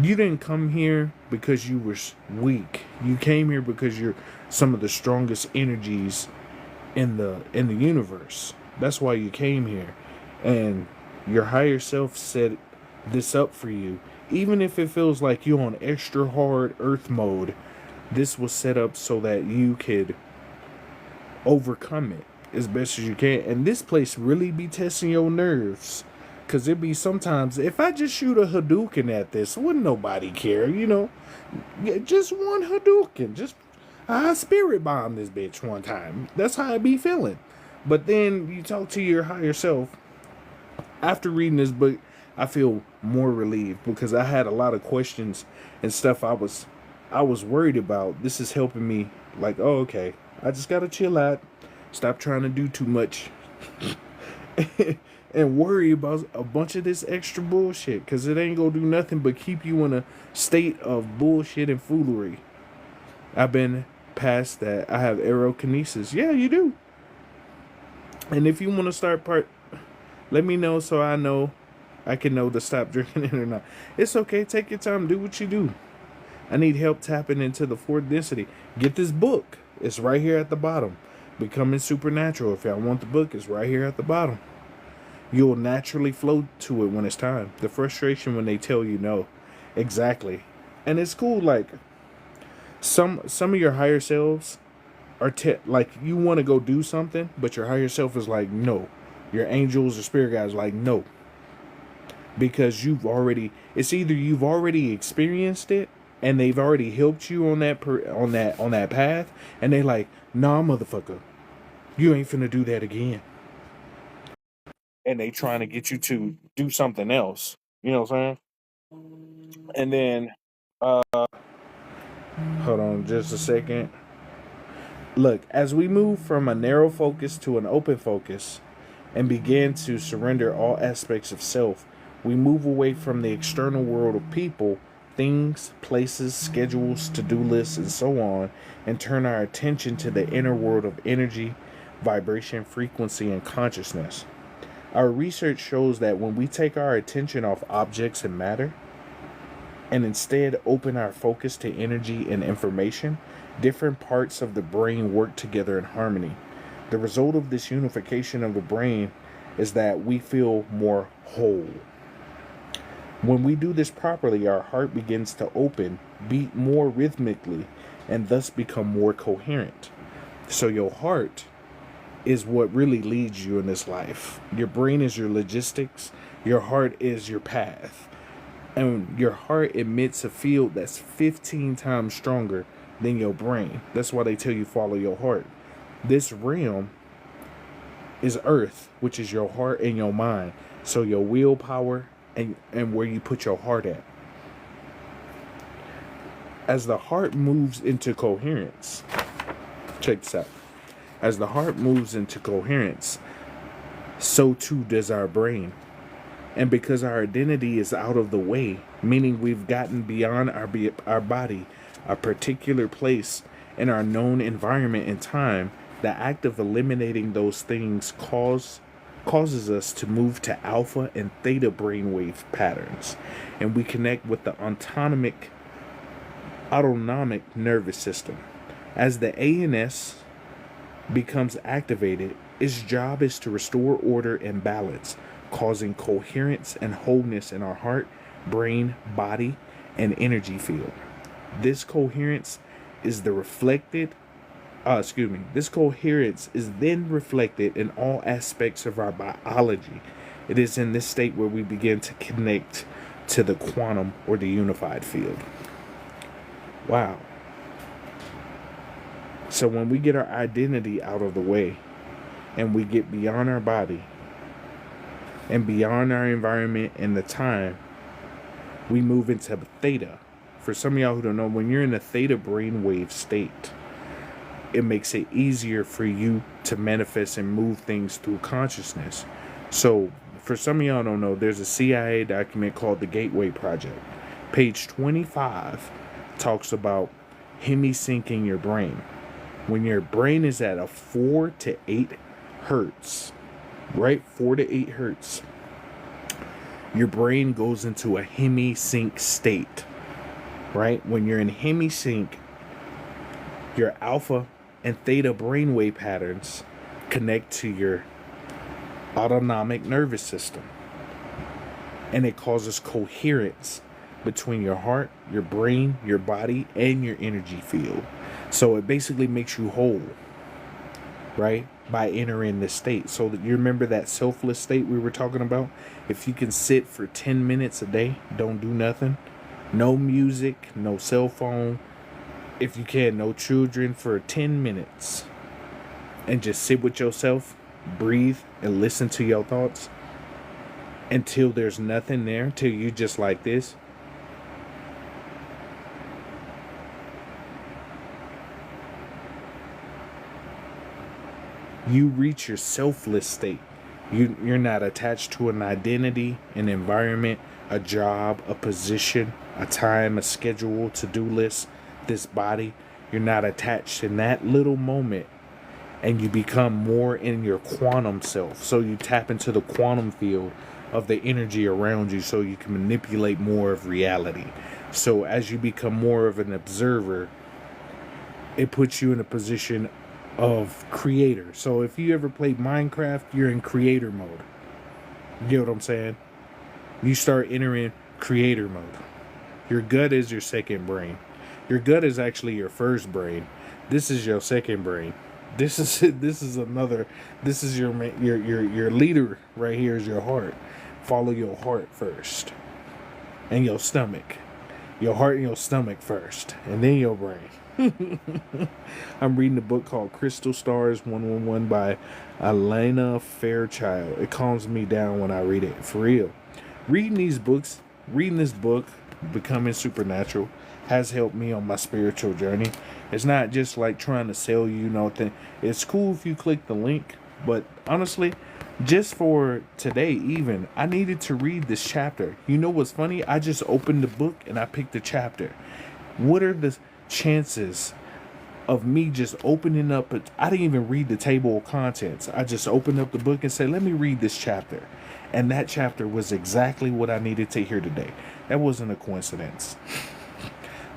you didn't come here because you were weak. You came here because you're some of the strongest energies in the universe. That's why you came here. And your higher self set this up for you. Even if it feels like you're on extra hard earth mode, this was set up so that you could overcome it as best as you can. And this place really be testing your nerves. Because it be sometimes, if I just shoot a Hadouken at this, wouldn't nobody care, you know? Just one Hadouken. Just, I spirit bomb this bitch one time. That's how I be feeling. But then you talk to your higher self. After reading this book, I feel more relieved because I had a lot of questions and stuff I was worried about. This is helping me, like, oh, okay, I just gotta chill out, stop trying to do too much, and worry about a bunch of this extra bullshit, because it ain't gonna do nothing but keep you in a state of bullshit and foolery. I've been past that. I have aerokinesis. Yeah, you do. And if you want to start let me know so I know. I can know to stop drinking it or not. It's okay. Take your time. Do what you do. I need help tapping into the fourth density. Get this book. It's right here at the bottom. Becoming Supernatural. If y'all want the book, it's right here at the bottom. You'll naturally flow to it when it's time. The frustration when they tell you no. Exactly. And it's cool, like some of your higher selves are like you want to go do something, but your higher self is like no. Your angels or spirit guides like no. Because it's either you've already experienced it and they've already helped you on that path, and they like, nah, motherfucker, you ain't finna do that again. And they trying to get you to do something else. You know what I'm saying? And then hold on just a second. Look, as we move from a narrow focus to an open focus and begin to surrender all aspects of self, we move away from the external world of people, things, places, schedules, to do lists, and so on, and turn our attention to the inner world of energy, vibration, frequency, and consciousness. Our research shows that when we take our attention off objects and matter, and instead open our focus to energy and information, different parts of the brain work together in harmony. The result of this unification of the brain is that we feel more whole. When we do this properly, our heart begins to open, beat more rhythmically, and thus become more coherent. So your heart is what really leads you in this life. Your brain is your logistics, your heart is your path. And your heart emits a field that's 15 times stronger than your brain. That's why they tell you follow your heart. This realm is earth, which is your heart and your mind. So your willpower and where you put your heart at. As the heart moves into coherence, check this out. As the heart moves into coherence, so too does our brain. And because our identity is out of the way, meaning we've gotten beyond our body, a particular place in our known environment and time, the act of eliminating those things causes us to move to alpha and theta brainwave patterns. And we connect with the autonomic nervous system. As the ANS becomes activated, its job is to restore order and balance, causing coherence and wholeness in our heart, brain, body, and energy field. This coherence is This coherence is then reflected in all aspects of our biology. It is in this state where we begin to connect to the quantum or the unified field. Wow. So when we get our identity out of the way and we get beyond our body and beyond our environment and the time, we move into theta. For some of y'all who don't know, when you're in a theta brainwave state, it makes it easier for you to manifest and move things through consciousness. So for some of y'all don't know, there's a CIA document called the Gateway Project. Page 25 talks about hemi-syncing your brain. When your brain is at a 4 to 8 hertz, right? 4 to 8 hertz. Your brain goes into a hemi-sync state, right? When you're in hemi-sync, your alpha and theta brainwave patterns connect to your autonomic nervous system. And it causes coherence between your heart, your brain, your body, and your energy field. So it basically makes you whole, right? By entering this state. So that you remember that selfless state we were talking about? If you can sit for 10 minutes a day, don't do nothing, no music, no cell phone, if you can, no children, for 10 minutes, and just sit with yourself, breathe, and listen to your thoughts until there's nothing there, until you just like this. You reach your selfless state. You're not attached to an identity, an environment, a job, a position, a time, a schedule, to-do list, this body. You're not attached in that little moment, and you become more in your quantum self. So you tap into the quantum field of the energy around you so you can manipulate more of reality. So as you become more of an observer, it puts you in a position of creator. So if you ever played Minecraft, you're in creator mode. You get what I'm saying? You start entering creator mode. Your gut is your second brain. Your gut is actually your first brain. This is your second brain. This is another. This is your leader right here is your heart. Follow your heart first, and your stomach. Your heart and your stomach first, and then your brain. I'm reading a book called Crystal Stars 111 by Elena Fairchild. It calms me down when I read it. For real. Reading this book, Becoming Supernatural, has helped me on my spiritual journey. It's not just like trying to sell you nothing. It's cool if you click the link, but honestly, just for today even, I needed to read this chapter. You know what's funny? I just opened the book and I picked a chapter. What are the chances of me just opening up I didn't even read the table of contents. I just opened up the book and said, let me read this chapter. And that chapter was exactly what I needed to hear today. That wasn't a coincidence.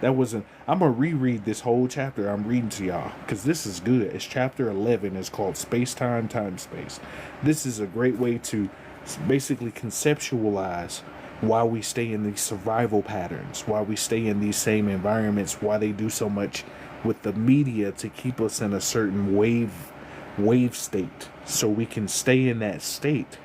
I'm going to reread this whole chapter I'm reading to y'all, because this is good. It's chapter 11. It's called Space Time, Time Space. This is a great way to basically conceptualize why we stay in these survival patterns, why we stay in these same environments, why they do so much with the media to keep us in a certain wave state, so we can stay in that state,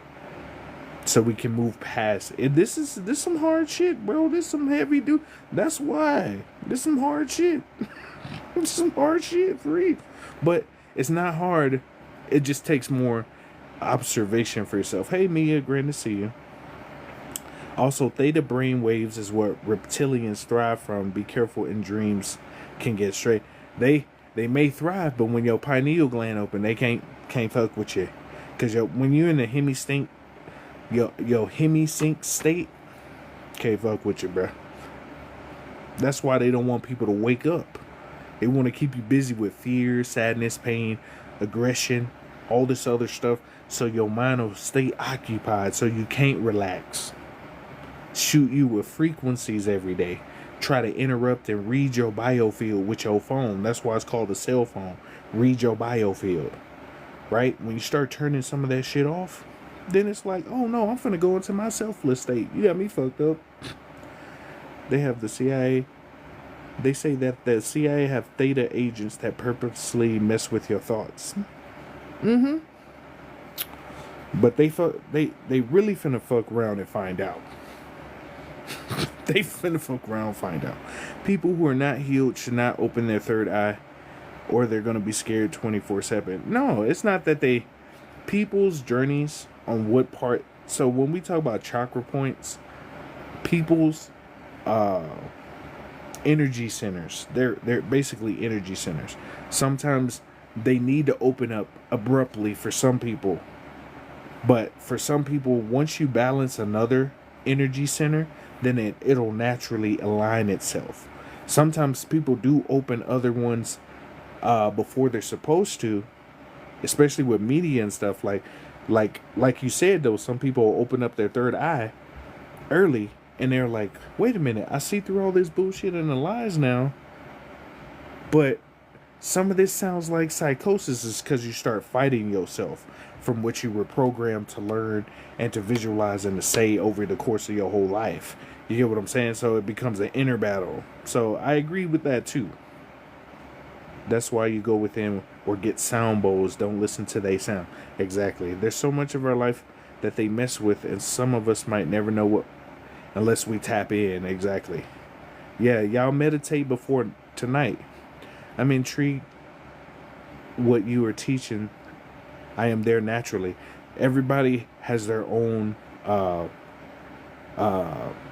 so we can move past it. This some hard shit, bro. This some heavy dude. That's why. This some hard shit. This some hard shit for real. But it's not hard. It just takes more observation for yourself. Hey Mia, great to see you. Also, theta brain waves is what reptilians thrive from. Be careful in dreams can get straight. They may thrive, but when your pineal gland open, they can't fuck with you. Cause when you're in the hemisync, your hemisync state, can't fuck with you, bro. That's why they don't want people to wake up. They want to keep you busy with fear, sadness, pain, aggression, all this other stuff, so your mind will stay occupied, so you can't relax. Shoot you with frequencies every day. Try to interrupt and read your biofield with your phone. That's why it's called a cell phone. Read your biofield. Right? When you start turning some of that shit off, then it's like, oh no, I'm finna go into my selfless state. You got me fucked up. They have the CIA. They say that the CIA have theta agents that purposely mess with your thoughts. Mm-hmm. But they really finna fuck around and find out. They finna fuck around and find out. People who are not healed should not open their third eye, or they're gonna be scared 24/7. No, it's not that people's journeys on what part. So when we talk about chakra points, people's energy centers, they're basically energy centers. Sometimes they need to open up abruptly for some people, but for some people, once you balance another energy center, then it'll naturally align itself. Sometimes people do open other ones before they're supposed to, especially with media and stuff. Like you said though, some people open up their third eye early and they're like, wait a minute, I see through all this bullshit and the lies now. But some of this sounds like psychosis, is because you start fighting yourself from what you were programmed to learn and to visualize and to say over the course of your whole life. You get what I'm saying? So it becomes an inner battle. So I agree with that too. That's why you go within or get sound bowls. Don't listen to they sound. Exactly. There's so much of our life that they mess with, and some of us might never know what unless we tap in. Exactly. Yeah, y'all meditate before tonight. I'm intrigued what you are teaching. I am there naturally. Everybody has their own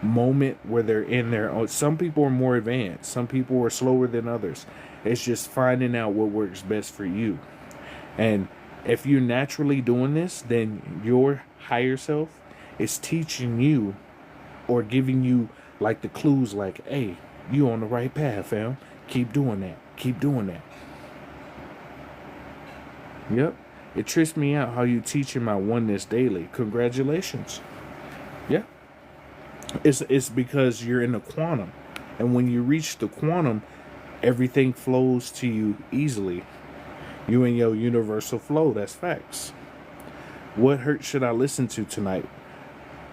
moment where they're in their own. Some people are more advanced. Some people are slower than others. It's just finding out what works best for you. And if you're naturally doing this, then your higher self is teaching you or giving you like the clues, like, hey, you on the right path, fam. Keep doing that. Keep doing that. Yep. It trips me out how you teaching my oneness daily. Congratulations. Yeah. It's because you're in the quantum. And when you reach the quantum, everything flows to you easily. You in your universal flow. That's facts. What hurt should I listen to tonight?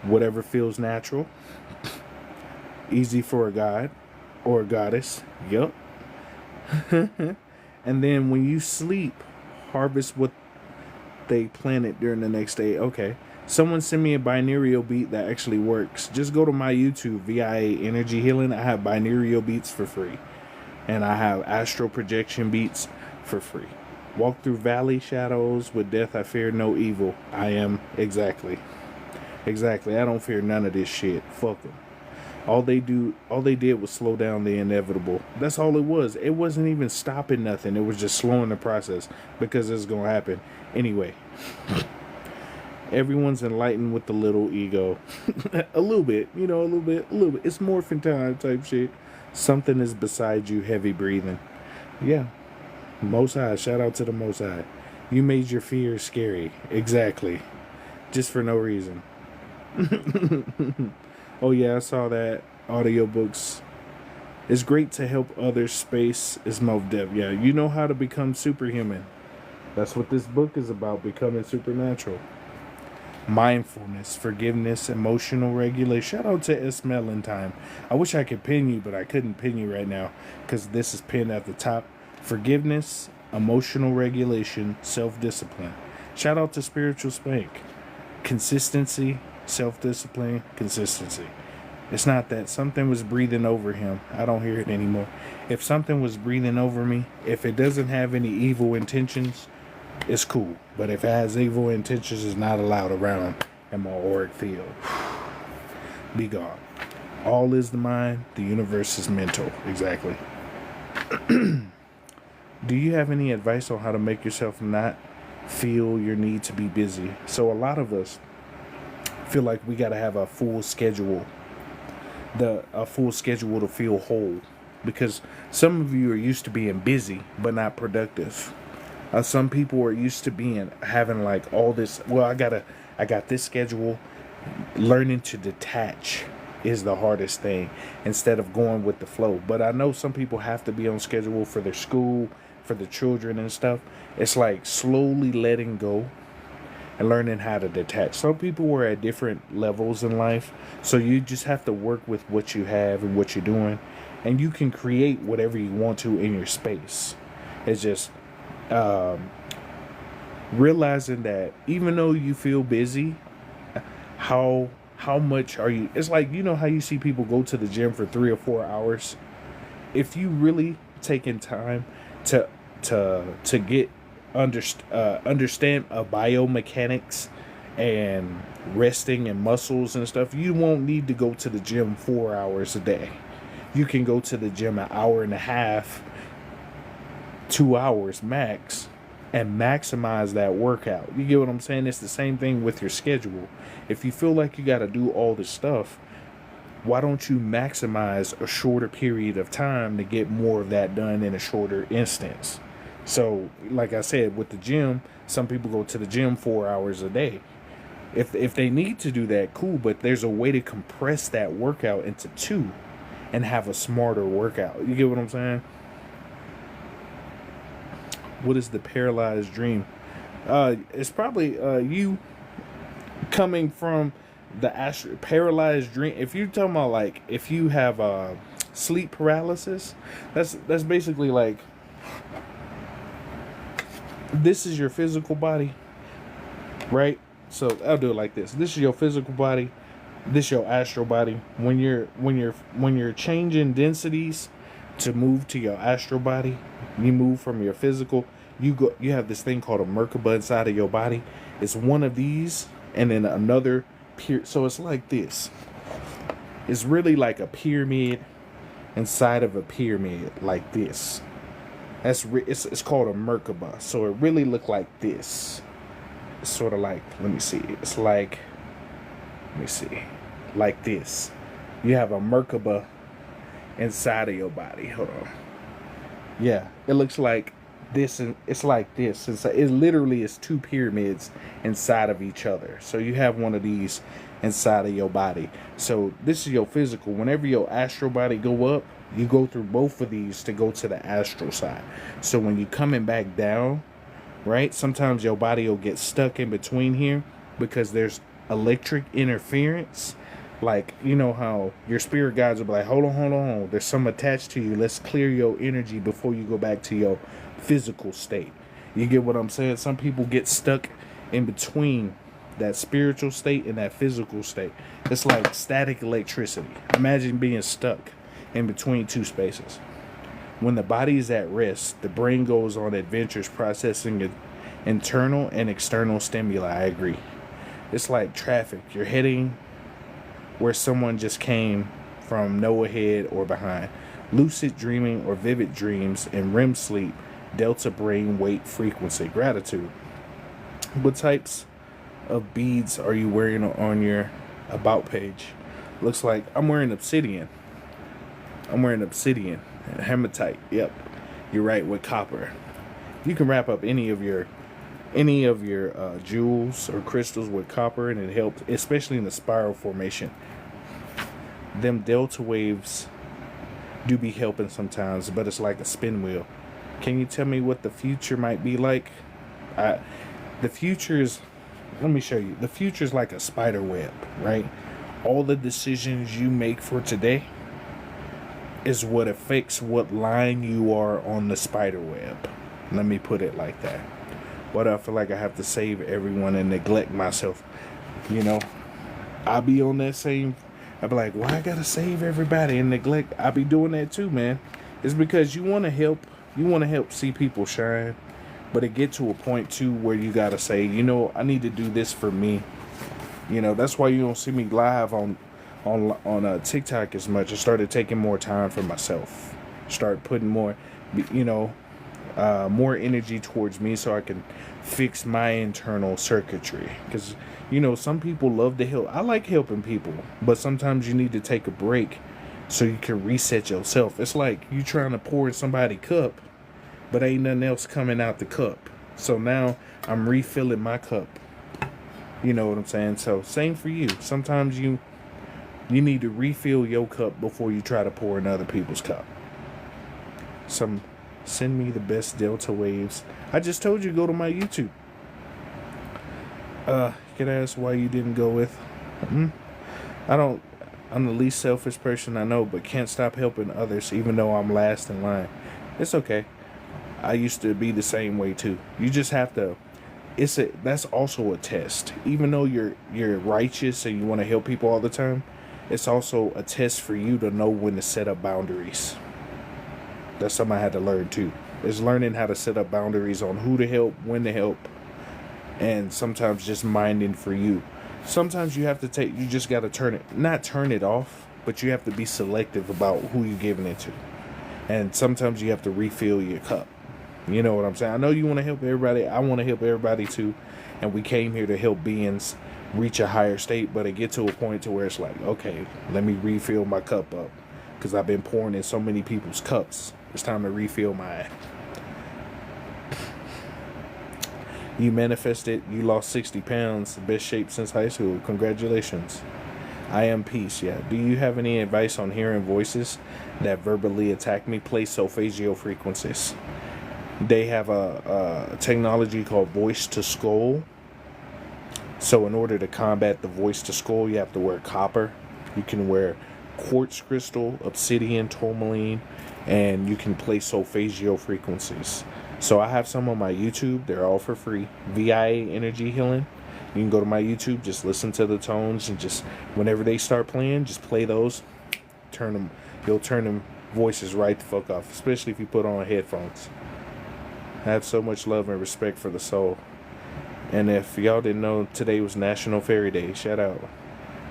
whatever feels natural, easy for a god or a goddess. Yup. And then when you sleep, harvest what they planted during the next day. Okay. Someone sent me a binaural beat that actually works. Just go to my YouTube, VIA Energy Healing. I have binaural beats for free. And I have astral projection beats for free. Walk through valley shadows. With death I fear no evil. I am exactly. I don't fear none of this shit. Fuck them. All they did was slow down the inevitable. That's all it was. It wasn't even stopping nothing. It was just slowing the process because it's gonna happen anyway. Everyone's enlightened with the little ego. A little bit, a little bit. It's morphin' time type shit. Something is beside you, heavy breathing. Yeah. Most High. Shout out to the Most High. You made your fears scary. Exactly. Just for no reason. Oh yeah, I saw that. Audiobooks. It's great to help others. Space is Mov Dev. Yeah, you know how to become superhuman. That's what this book is about, becoming supernatural. Mindfulness, forgiveness, emotional regulation. Shout out to Esmel Time. I wish I could pin you, but I couldn't pin you right now because this is pinned at the top. Forgiveness, emotional regulation, self-discipline. Shout out to Spiritual Spank. Consistency, self-discipline, consistency. It's not that something was breathing over him. I don't hear it anymore. If something was breathing over me, if it doesn't have any evil intentions, it's cool. But if it has evil intentions, it's not allowed around in my auric field. Be gone. All is the mind. The universe is mental. Exactly. Do you have any advice on how to make yourself not feel your need to be busy? So a lot of us feel like we got to have a full schedule. A full schedule to feel whole. Because some of you are used to being busy but not productive. Some people are used to having like all this. Well, I got this schedule. Learning to detach is the hardest thing instead of going with the flow. But I know some people have to be on schedule for their school, for the children and stuff. It's like slowly letting go and learning how to detach. Some people are at different levels in life, so you just have to work with what you have and what you're doing, and you can create whatever you want to in your space. It's just realizing that even though you feel busy, how much are you? It's like, how you see people go to the gym for 3 or 4 hours. If you really taking time to get understand biomechanics and resting and muscles and stuff, you won't need to go to the gym 4 hours a day. You can go to the gym an hour and a half, 2 hours max, and maximize that workout. You get what I'm saying? It's the same thing with your schedule. If you feel like you got to do all this stuff, why don't you maximize a shorter period of time to get more of that done in a shorter instance? So, like I said, with the gym, some people go to the gym 4 hours a day. If they need to do that, cool, but there's a way to compress that workout into 2 and have a smarter workout. You get what I'm saying? What is the paralyzed dream? It's probably you coming from the paralyzed dream. If you're talking about like if you have sleep paralysis, that's basically like this is your physical body, right? So I'll do it like this. This is your physical body. This is your astral body. When you're changing densities to move to your astral body, you move from your physical. You have this thing called a Merkaba inside of your body. It's one of these, and then another. So it's like this. It's really like a pyramid inside of a pyramid, like this. It's called a Merkaba. So it really looked like this. It's sort of like, let me see. It's like, let me see, like this. You have a Merkaba inside of your body. Hold on. Yeah, it looks like this, and it's like this. It literally is 2 pyramids inside of each other. So you have one of these inside of your body. So this is your physical. Whenever your astral body go up, you go through both of these to go to the astral side. So when you're coming back down, right, sometimes your body will get stuck in between here because there's electric interference. Like, you know how your spirit guides will be like, hold on, hold on. There's some attached to you. Let's clear your energy before you go back to your physical state. You get what I'm saying? Some people get stuck in between that spiritual state and that physical state. It's like static electricity. Imagine being stuck in between two spaces. When the body is at rest, the brain goes on adventures processing internal and external stimuli. I agree. It's like traffic. You're heading where someone just came from, no ahead or behind. Lucid dreaming or vivid dreams and REM sleep, delta brain wave frequency. Gratitude. What types of beads are you wearing on your about page? Looks like I'm wearing obsidian. Hematite. Yep, you're right, with copper. You can wrap up any of your jewels or crystals with copper, and it helps, especially in the spiral formation. Them delta waves do be helping sometimes, but it's like a spin wheel. Can you tell me what the future might be like? The future is, let me show you. The future is like a spider web, right? All the decisions you make for today is what affects what line you are on the spider web. Let me put it like that. What I feel like I have to save everyone and neglect myself. You know, I be on that same, I be like, why I gotta save everybody and neglect? I be doing that too, man. It's because you want to help see people shine, but it get to a point too where you gotta say, you know, I need to do this for me. You know, that's why you don't see me live on TikTok as much. I started taking more time for myself. Start putting more, more energy towards me so I can fix my internal circuitry. Because, you know, some people love to help. I like helping people, but sometimes you need to take a break so you can reset yourself. It's like you trying to pour in somebody's cup, but ain't nothing else coming out the cup. So now I'm refilling my cup. You know what I'm saying? So same for you. Sometimes you need to refill your cup before you try to pour in other people's cup. Send me the best delta waves. I just told you, go to my YouTube. You could ask why you didn't go with. I'm the least selfish person I know, but can't stop helping others even though I'm last in line. It's okay. I used to be the same way too. You just have to. That's also a test. Even though you're righteous and you want to help people all the time, it's also a test for you to know when to set up boundaries. That's something I had to learn too. Is learning how to set up boundaries on who to help, when to help, and sometimes just minding for you. Sometimes you just got to not turn it off, but you have to be selective about who you're giving it to. And sometimes you have to refill your cup. You know what I'm saying? I know you want to help everybody. I want to help everybody too. And we came here to help beings reach a higher state, but it get to a point to where it's like, okay, let me refill my cup up because I've been pouring in so many people's cups. It's time to refill mine. You manifested. You lost 60 pounds. Best shape since high school. Congratulations. I am peace. Yeah. Do you have any advice on hearing voices that verbally attack me? Play solfeggio frequencies. They have a technology called voice to skull. So in order to combat the voice to skull, you have to wear copper. You can wear quartz crystal, obsidian, tourmaline, and you can play solfeggio frequencies. So I have some on my YouTube. They're all for free. VIA Energy Healing. You can go to my YouTube, just listen to the tones, and just whenever they start playing, just play those. You'll turn them voices right the fuck off, especially if you put on headphones. I have so much love and respect for the soul. And if y'all didn't know, today was National Fairy Day. Shout out.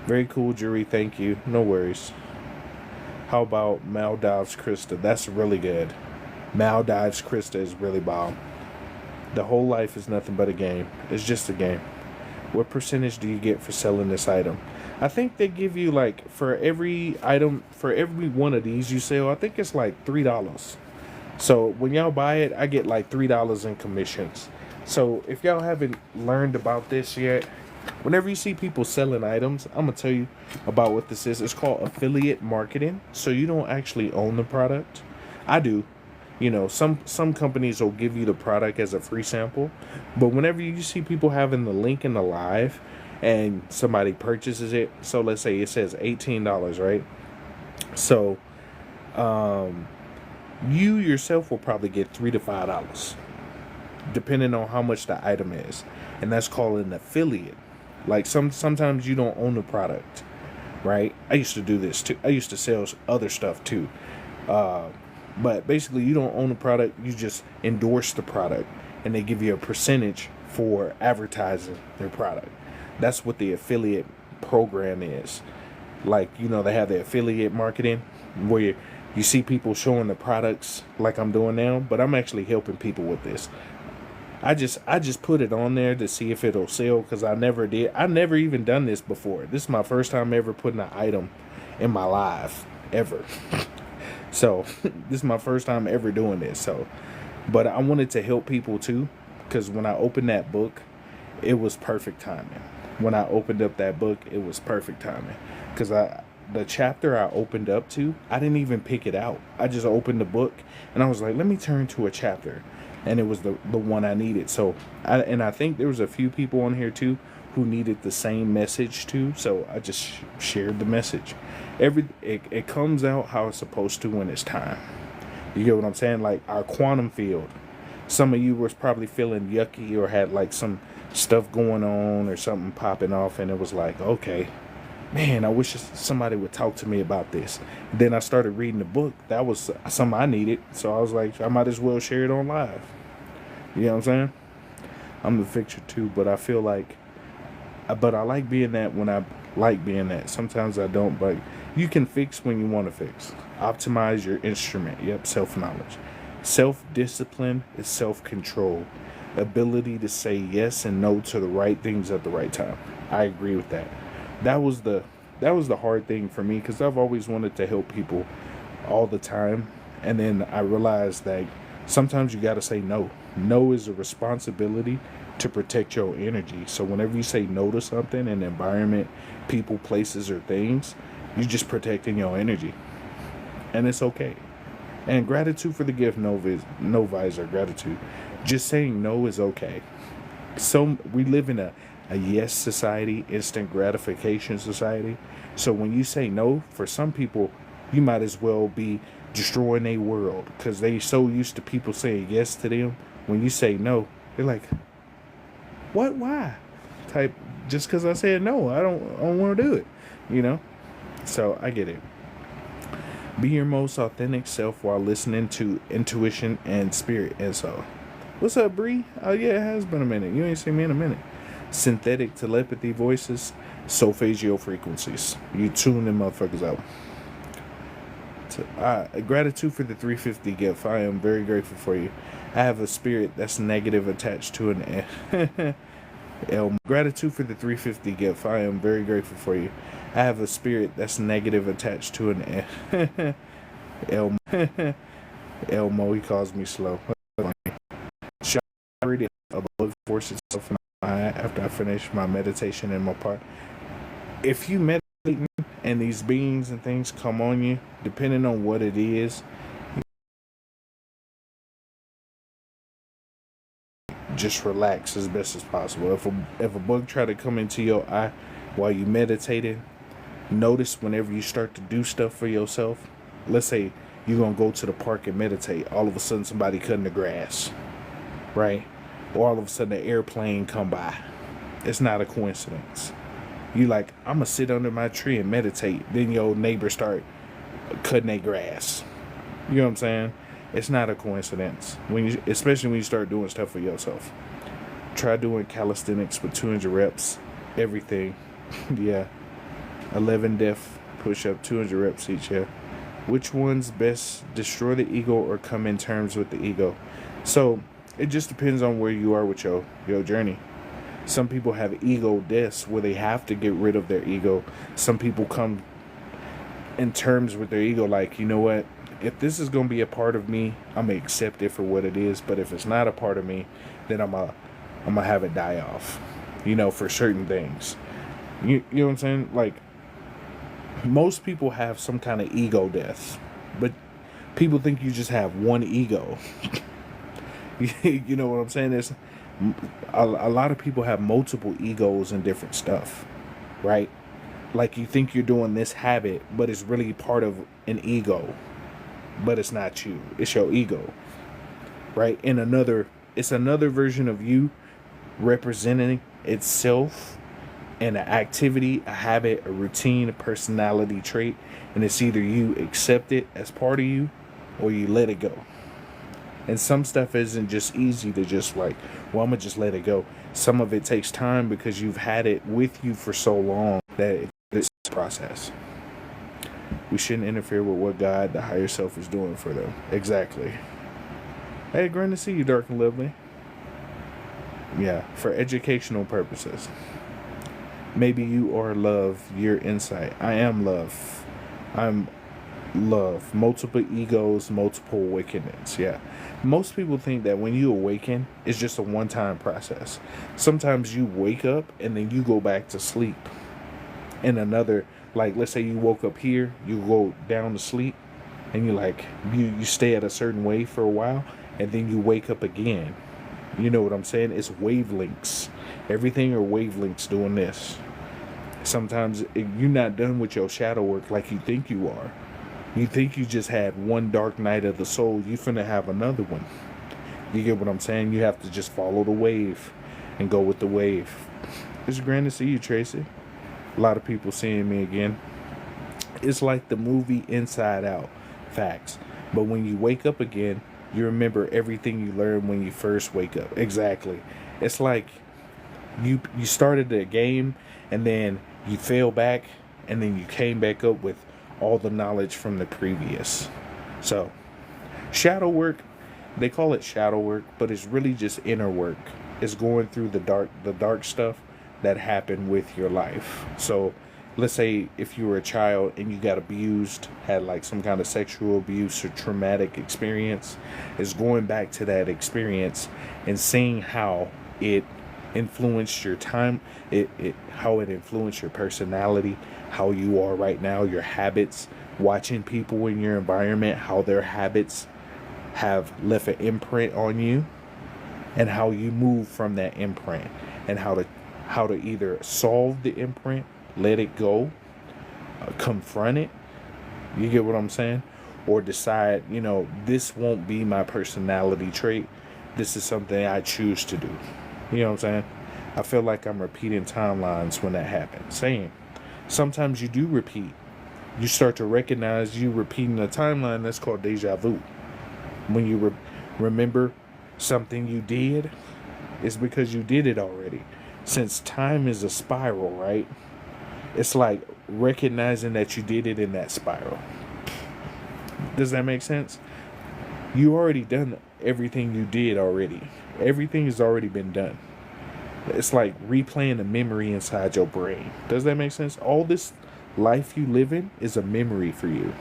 Very cool, Jury. Thank you. No worries. How about Maldives Krista? That's really good. Maldives Krista is really bomb. The whole life is nothing but a game. It's just a game. What percentage do you get for selling this item? I think they give you like for every item, for every one of these you sell, I think it's like $3. So when y'all buy it, I get like $3 in commissions. So if y'all haven't learned about this yet, whenever you see people selling items, I'm going to tell you about what this is. It's called affiliate marketing. So you don't actually own the product. I do. You know, some companies will give you the product as a free sample. But whenever you see people having the link in the live, and somebody purchases it. So let's say it says $18, right? So you yourself will probably get $3 to $5, depending on how much the item is, and that's called an affiliate. Like sometimes you don't own the product, right? I used to do this too. I used to sell other stuff too. But basically, you don't own the product. You just endorse the product, and they give you a percentage for advertising their product. That's what the affiliate program is. Like, they have the affiliate marketing where you see people showing the products like I'm doing now, but I'm actually helping people with this. I just put it on there to see if it'll sell, because I never did. I never even done this before. This is my first time ever putting an item in my life ever. So this is my first time ever doing this. So, but I wanted to help people too, because when I opened that book, it was perfect timing. When I opened up that book, it was perfect timing, because the chapter I opened up to, I didn't even pick it out. I just opened the book and I was like, let me turn to a chapter. And it was the one I needed. So, I think there was a few people on here too who needed the same message too. So I just shared the message. It comes out how it's supposed to when it's time. You get what I'm saying? Like our quantum field. Some of you was probably feeling yucky or had like some stuff going on or something popping off, and it was like, okay, man, I wish somebody would talk to me about this. Then I started reading the book. That was something I needed. So I was like, I might as well share it on live. You know what I'm saying? I'm the fixture too, but I feel like, but I like being that when I like being that. Sometimes I don't, but you can fix when you want to fix. Optimize your instrument. Yep, self-knowledge. Self-discipline is self-control. Ability to say yes and no to the right things at the right time. I agree with that. That was the hard thing for me, because I've always wanted to help people all the time, and then I realized that sometimes you got to say no. No is a responsibility to protect your energy. So whenever you say no to something, an environment, people, places, or things, you're just protecting your energy, and it's okay. And gratitude for the gift, no visor, gratitude. Just saying no is okay. So we live in a yes society, instant gratification society. So when you say no, for some people, you might as well be destroying a world, because they so used to people saying yes to them. When you say no, they're like, what? Why? Type, just because I said no, I don't want to do it. So I get it. Be your most authentic self while listening to intuition and spirit. And so, what's up, Bree? Oh yeah, it has been a minute. You ain't seen me in a minute. Synthetic telepathy voices, solfeggio frequencies. You tune them motherfuckers out. Gratitude for the 350 gift. I am very grateful for you. I have a spirit that's negative attached to an gratitude for the 350 gift. I am very grateful for you. I have a spirit that's negative attached to an Elmo. He calls me slow. Shall I read it above force itself after I finish my meditation in my part? If you meditate and these beings and things come on you, depending on what it is, just relax as best as possible. If a bug try to come into your eye while you meditating, notice whenever you start to do stuff for yourself. Let's say you're gonna go to the park and meditate. All of a sudden, somebody cutting the grass, right? Or all of a sudden, an airplane come by. It's not a coincidence. You like, I'm gonna sit under my tree and meditate. Then your neighbor start cutting their grass. You know what I'm saying? It's not a coincidence. Especially when you start doing stuff for yourself. Try doing calisthenics with 200 reps. Everything. Yeah. 11 def push-up, 200 reps each. Yeah. Which one's best? Destroy the ego or come in terms with the ego? So it just depends on where you are with your journey. Some people have ego deaths where they have to get rid of their ego. Some people come in terms with their ego, like, you know what? If this is going to be a part of me, I'm going to accept it for what it is. But if it's not a part of me, then I'm going to have it die off, for certain things. You know what I'm saying? Like, most people have some kind of ego death. But people think you just have one ego. You know what I'm saying? A lot of people have multiple egos and different stuff, right? Like you think you're doing this habit, but it's really part of an ego, but it's not you. It's your ego, right? It's another version of you representing itself in an activity, a habit, a routine, a personality trait, and it's either you accept it as part of you or you let it go. And some stuff isn't just easy to just like, well, I'm gonna just let it go. Some of it takes time because you've had it with you for so long that it's a process. We shouldn't interfere with what God, the higher self, is doing for them. Exactly. Hey, great to see you, Dark and Lovely. Yeah, for educational purposes. Maybe you are love, your insight. I am love. I'm love. Multiple egos, multiple awakenings. Yeah. Most people think that when you awaken, it's just a one-time process. Sometimes you wake up and then you go back to sleep. And another, like, let's say you woke up here, you go down to sleep, and you stay at a certain way for a while, and then you wake up again. You know what I'm saying? It's wavelengths. Everything are wavelengths doing this. Sometimes you're not done with your shadow work like you think you are. You think you just had one dark night of the soul. You finna have another one. You get what I'm saying? You have to just follow the wave and go with the wave. It's grand to see you, Tracy. A lot of people seeing me again. It's like the movie Inside Out. Facts. But when you wake up again, you remember everything you learned when you first wake up. Exactly. It's like you started a game and then you fell back and then you came back up with all the knowledge from the previous. So, shadow work, they call it shadow work, but it's really just inner work. It's going through the dark stuff that happened with your life. So, let's say if you were a child and you got abused, had like some kind of sexual abuse or traumatic experience, is going back to that experience and seeing how it influenced your time, how it influenced your personality, how you are right now, your habits, watching people in your environment, how their habits have left an imprint on you, and how you move from that imprint, and how to either solve the imprint, let it go, confront it, you get what I'm saying, or decide, this won't be my personality trait, this is something I choose to do. You know what I'm saying? I feel like I'm repeating timelines when that happens. Same. Sometimes you do repeat. You start to recognize you repeating a timeline. That's called deja vu. When you remember something you did, it's because you did it already. Since time is a spiral, right? It's like recognizing that you did it in that spiral. Does that make sense? You already done everything you did already. Everything has already been done. It's like replaying a memory inside your brain. Does that make sense? All this life you live in is a memory for you.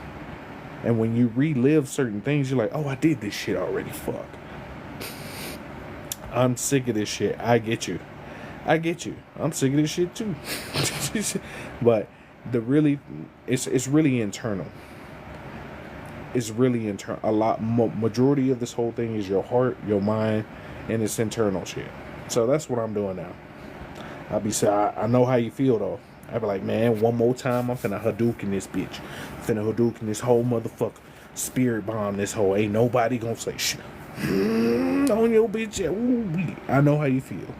And when you relive certain things, you're like, oh, I did this shit already. Fuck. I'm sick of this shit. I get you. I'm sick of this shit too. But it's really internal. It's really internal. Majority of this whole thing is your heart, your mind, and it's internal shit. So that's what I'm doing now. I'll be saying, I know how you feel though. I'll be like, man, one more time, I'm finna Hadouken this bitch. Finna Hadouken this whole motherfucker. Spirit bomb this whole. Ain't nobody gonna say shit on your bitch. Ooh, I know how you feel.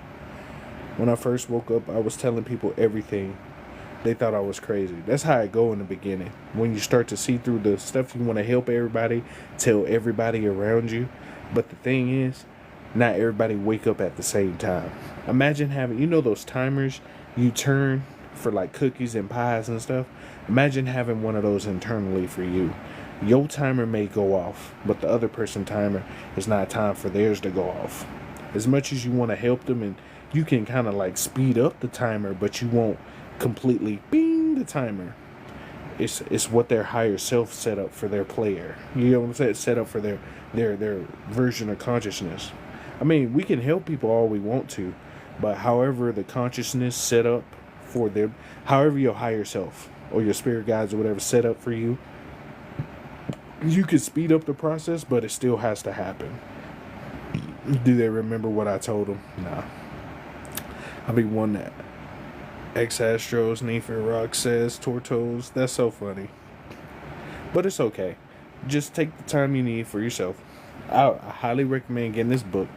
When I first woke up, I was telling people everything. They thought I was crazy. That's how it go in the beginning. When you start to see through the stuff, you want to help everybody, tell everybody around you. But the thing is, not everybody wake up at the same time. Imagine having, those timers you turn for like cookies and pies and stuff. Imagine having one of those internally for you. Your timer may go off, but the other person timer is not time for theirs to go off. As much as you want to help them, and you can kind of like speed up the timer, but you won't completely bing the timer. It's what their higher self set up for their player. You know what I'm saying? Set up for their version of consciousness. I mean, we can help people all we want to, but however the consciousness set up for them, however your higher self or your spirit guides or whatever set up for you, you can speed up the process, but it still has to happen. Do they remember what I told them? Nah. I'll be one that X Astros, Nefer Rock says, Tortos. That's so funny. But it's okay. Just take the time you need for yourself. I highly recommend getting this book.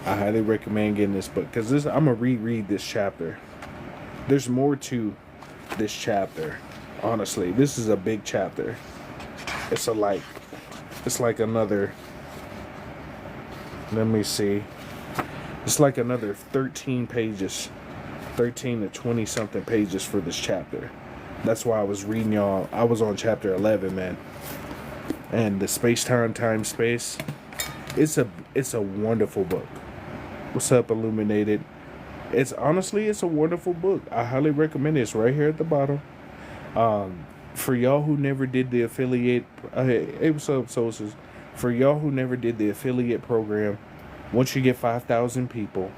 I highly recommend getting this book because I'm gonna reread this chapter. There's more to this chapter. Honestly, this is a big chapter. It's like another. Let me see. It's like another 13 pages, 13 to 20 something pages for this chapter. That's why I was reading y'all. I was on chapter 11, man. And the Space Space. It's a wonderful book. What's up, Illuminated? It's a wonderful book. I highly recommend it. It's right here at the bottom. For y'all who never did the affiliate, hey, what's up, Sources? For y'all who never did the affiliate program, once you get 5,000 people,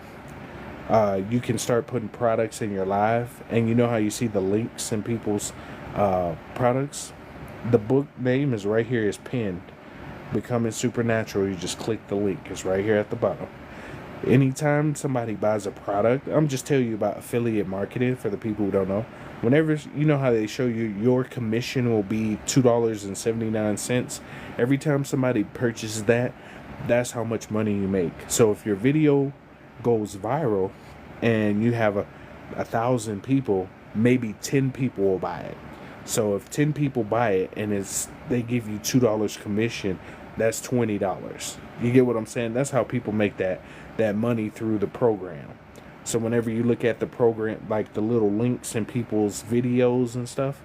you can start putting products in your live, and you know how you see the links in people's products. The book name is right here, is pinned. Becoming Supernatural. You just click the link. It's right here at the bottom. Anytime somebody buys a product, I'm just telling you about affiliate marketing for the people who don't know. Whenever, you know how they show you your commission will be $2.79. Every time somebody purchases that, that's how much money you make. So if your video goes viral and you have 1,000 people, maybe 10 people will buy it. So if 10 people buy it and they give you $2 commission, that's $20. You get what I'm saying? That's how people make that money through the program. So whenever you look at the program, like the little links in people's videos and stuff,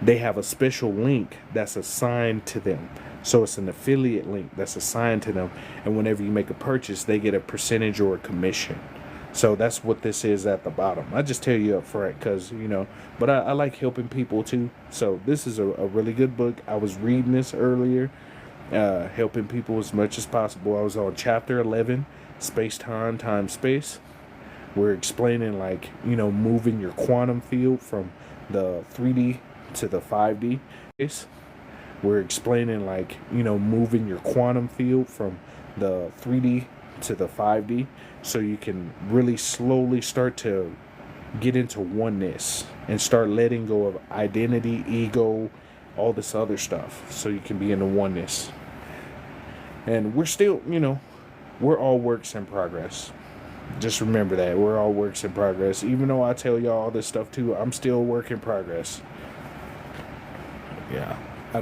they have a special link that's assigned to them. So it's an affiliate link that's assigned to them. And whenever you make a purchase, they get a percentage or a commission. So that's what this is at the bottom. I just tell you up front because, but I like helping people too. So this is a really good book. I was reading this earlier, helping people as much as possible. I was on chapter 11, Space Space. We're explaining moving your quantum field from the 3D to the 5D. We're explaining moving your quantum field from the 3D to the 5D, so you can really slowly start to get into oneness and start letting go of identity, ego, all this other stuff, so you can be in the oneness. And we're still, we're all works in progress. Just remember that we're all works in progress. Even though I tell y'all all this stuff too, I'm still a work in progress. Yeah, I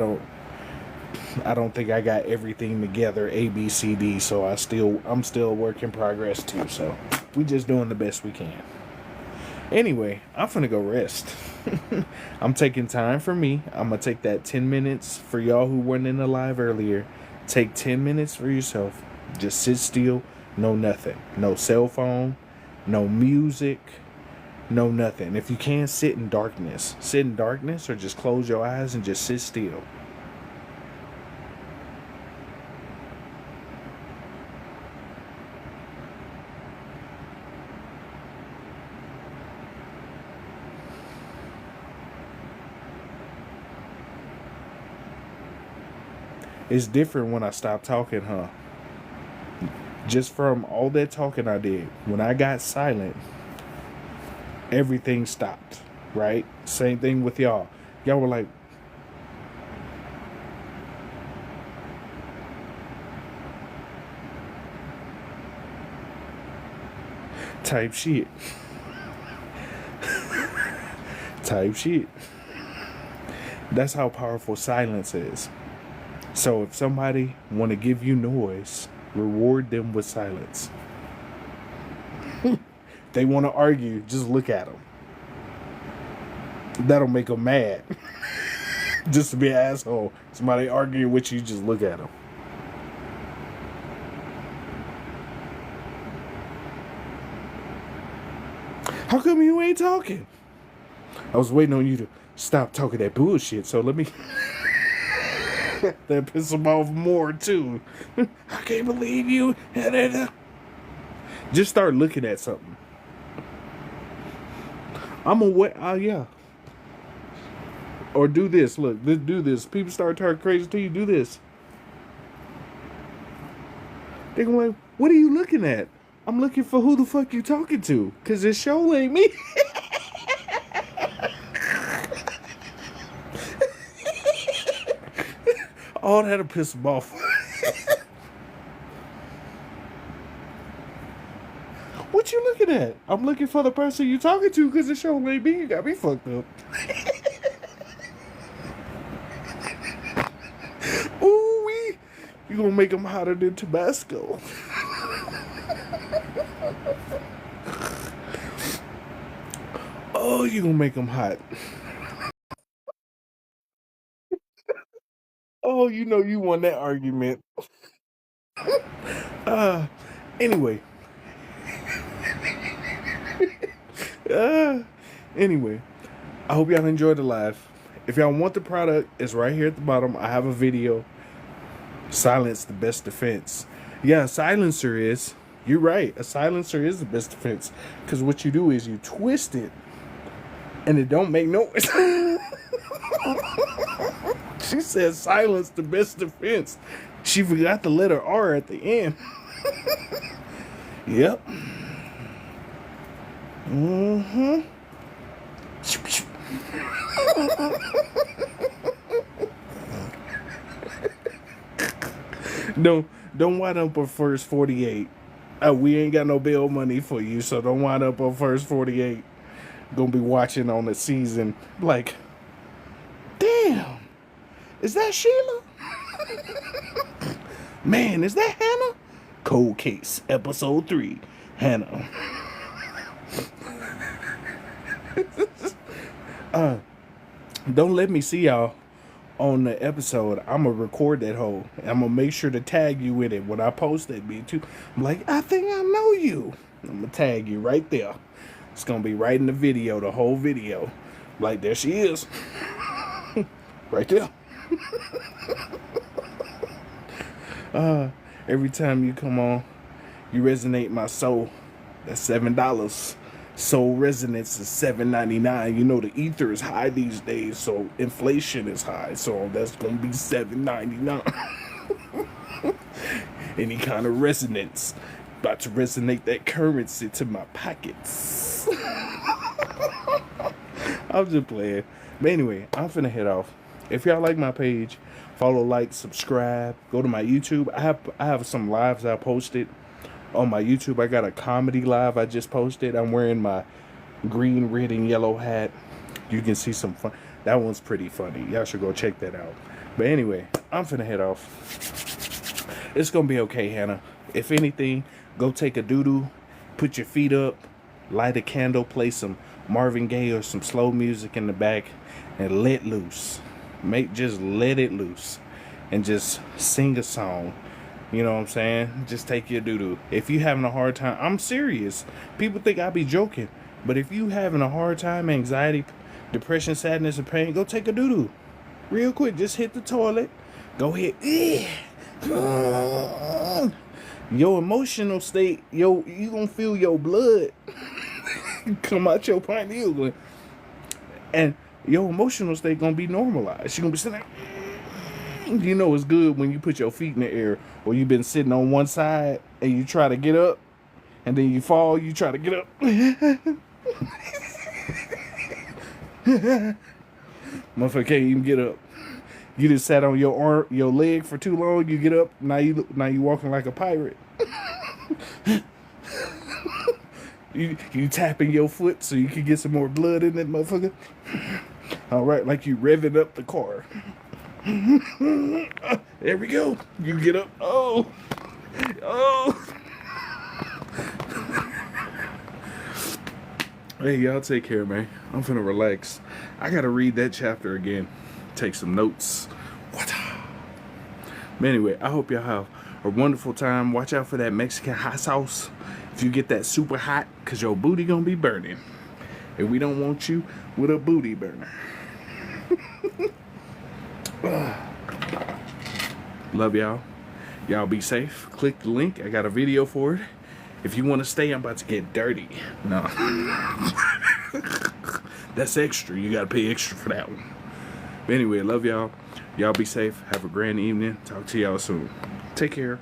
don't think I got everything together, A, B, C, D, so I'm still a work in progress too, so we just doing the best we can. Anyway, I'm finna go rest. I'm taking time for me. I'm gonna take that 10 minutes for y'all who weren't in the live earlier. Take 10 minutes for yourself. Just sit still, no nothing. No cell phone, no music, no nothing. If you can, sit in darkness or just close your eyes and just sit still. It's different when I stop talking, huh? Just from all that talking I did, when I got silent, everything stopped, right? Same thing with y'all. Y'all were like, type shit. Type shit. That's how powerful silence is. So if somebody want to give you noise, reward them with silence. They want to argue, just look at them. That'll make them mad. Just to be an asshole. Somebody arguing with you, just look at them. How come you ain't talking? I was waiting on you to stop talking that bullshit, so let me... That pisses them off more too. I can't believe you. Just start looking at something. I'm aware. Yeah. Or do this. Look, do this. People start turning crazy to you. Do this. They gonna be like, what are you looking at? I'm looking for who the fuck you talking to, cause this show ain't me. Oh, that'll piss them off. What you looking at? I'm looking for the person you talking to, cause the show ain't me. You got me fucked up. Ooh wee! You gonna make them hotter than Tabasco. Oh, you gonna make them hot. Oh, you know you won that argument. Uh, anyway. Uh, anyway. I hope y'all enjoyed the live. If y'all want the product, it's right here at the bottom. I have a video. Silence the best defense. Yeah, a silencer is. You're right. A silencer is the best defense. Because what you do is you twist it and it don't make noise. She said silence the best defense. She forgot the letter R at the end. Yep. Mm-hmm. Don't wind up on first 48. We ain't got no bail money for you, so don't wind up on first 48. Gonna be watching on the season like, damn, is that Sheila? Man, is that Hannah? Cold Case, episode 3, Hannah. Don't let me see y'all on the episode. I'm gonna record that whole. I'm gonna make sure to tag you with it when I post that bitch too. I'm like, I think I know you. I'm gonna tag you right there. It's gonna be right in the video, the whole video. Like, there she is. Right there. Every time you come on, you resonate my soul. That's $7. Soul resonance is $7.99. You know the ether is high these days, so inflation is high. So that's gonna be $7.99. Any kind of resonance, about to resonate that currency to my pockets. I'm just playing. But anyway, I'm finna head off. If y'all like my page, follow, like, subscribe. Go to my YouTube. I have some lives I posted on my YouTube. I got a comedy live I just posted. I'm wearing my green, red, and yellow hat. You can see some fun. That one's pretty funny. Y'all should go check that out. But anyway, I'm finna head off. It's gonna be okay, Hannah. If anything, go take a doo-doo, put your feet up, light a candle, play some Marvin Gaye or some slow music in the back, and let loose. Just let it loose. And just sing a song. You know what I'm saying? Just take your doo-doo. If you having a hard time, I'm serious. People think I be joking. But if you having a hard time, anxiety, depression, sadness, and pain, go take a doo-doo. Real quick, just hit the toilet. Go ahead. Your emotional state, you gonna feel your blood come out your pineal. And your emotional state gonna be normalized. You're gonna be sitting there. You know it's good when you put your feet in the air, or you've been sitting on one side and you try to get up, and then you fall, you try to get up. Motherfucker can't even get up. You just sat on your arm, your leg for too long, you get up, now you walking like a pirate. You tapping your foot so you can get some more blood in that motherfucker. Alright, like you revving up the car. There we go. You get up. Oh. Hey, y'all take care, man. I'm finna relax. I gotta read that chapter again. Take some notes. What? But anyway, I hope y'all have a wonderful time. Watch out for that Mexican hot sauce. If you get that super hot, cause your booty gonna be burning. And we don't want you with a booty burner. Love y'all. Y'all be safe. Click the link. I got a video for it. If you want to stay, I'm about to get dirty. No. That's extra. You got to pay extra for that one. But anyway, love y'all. Y'all be safe. Have a grand evening. Talk to y'all soon. Take care.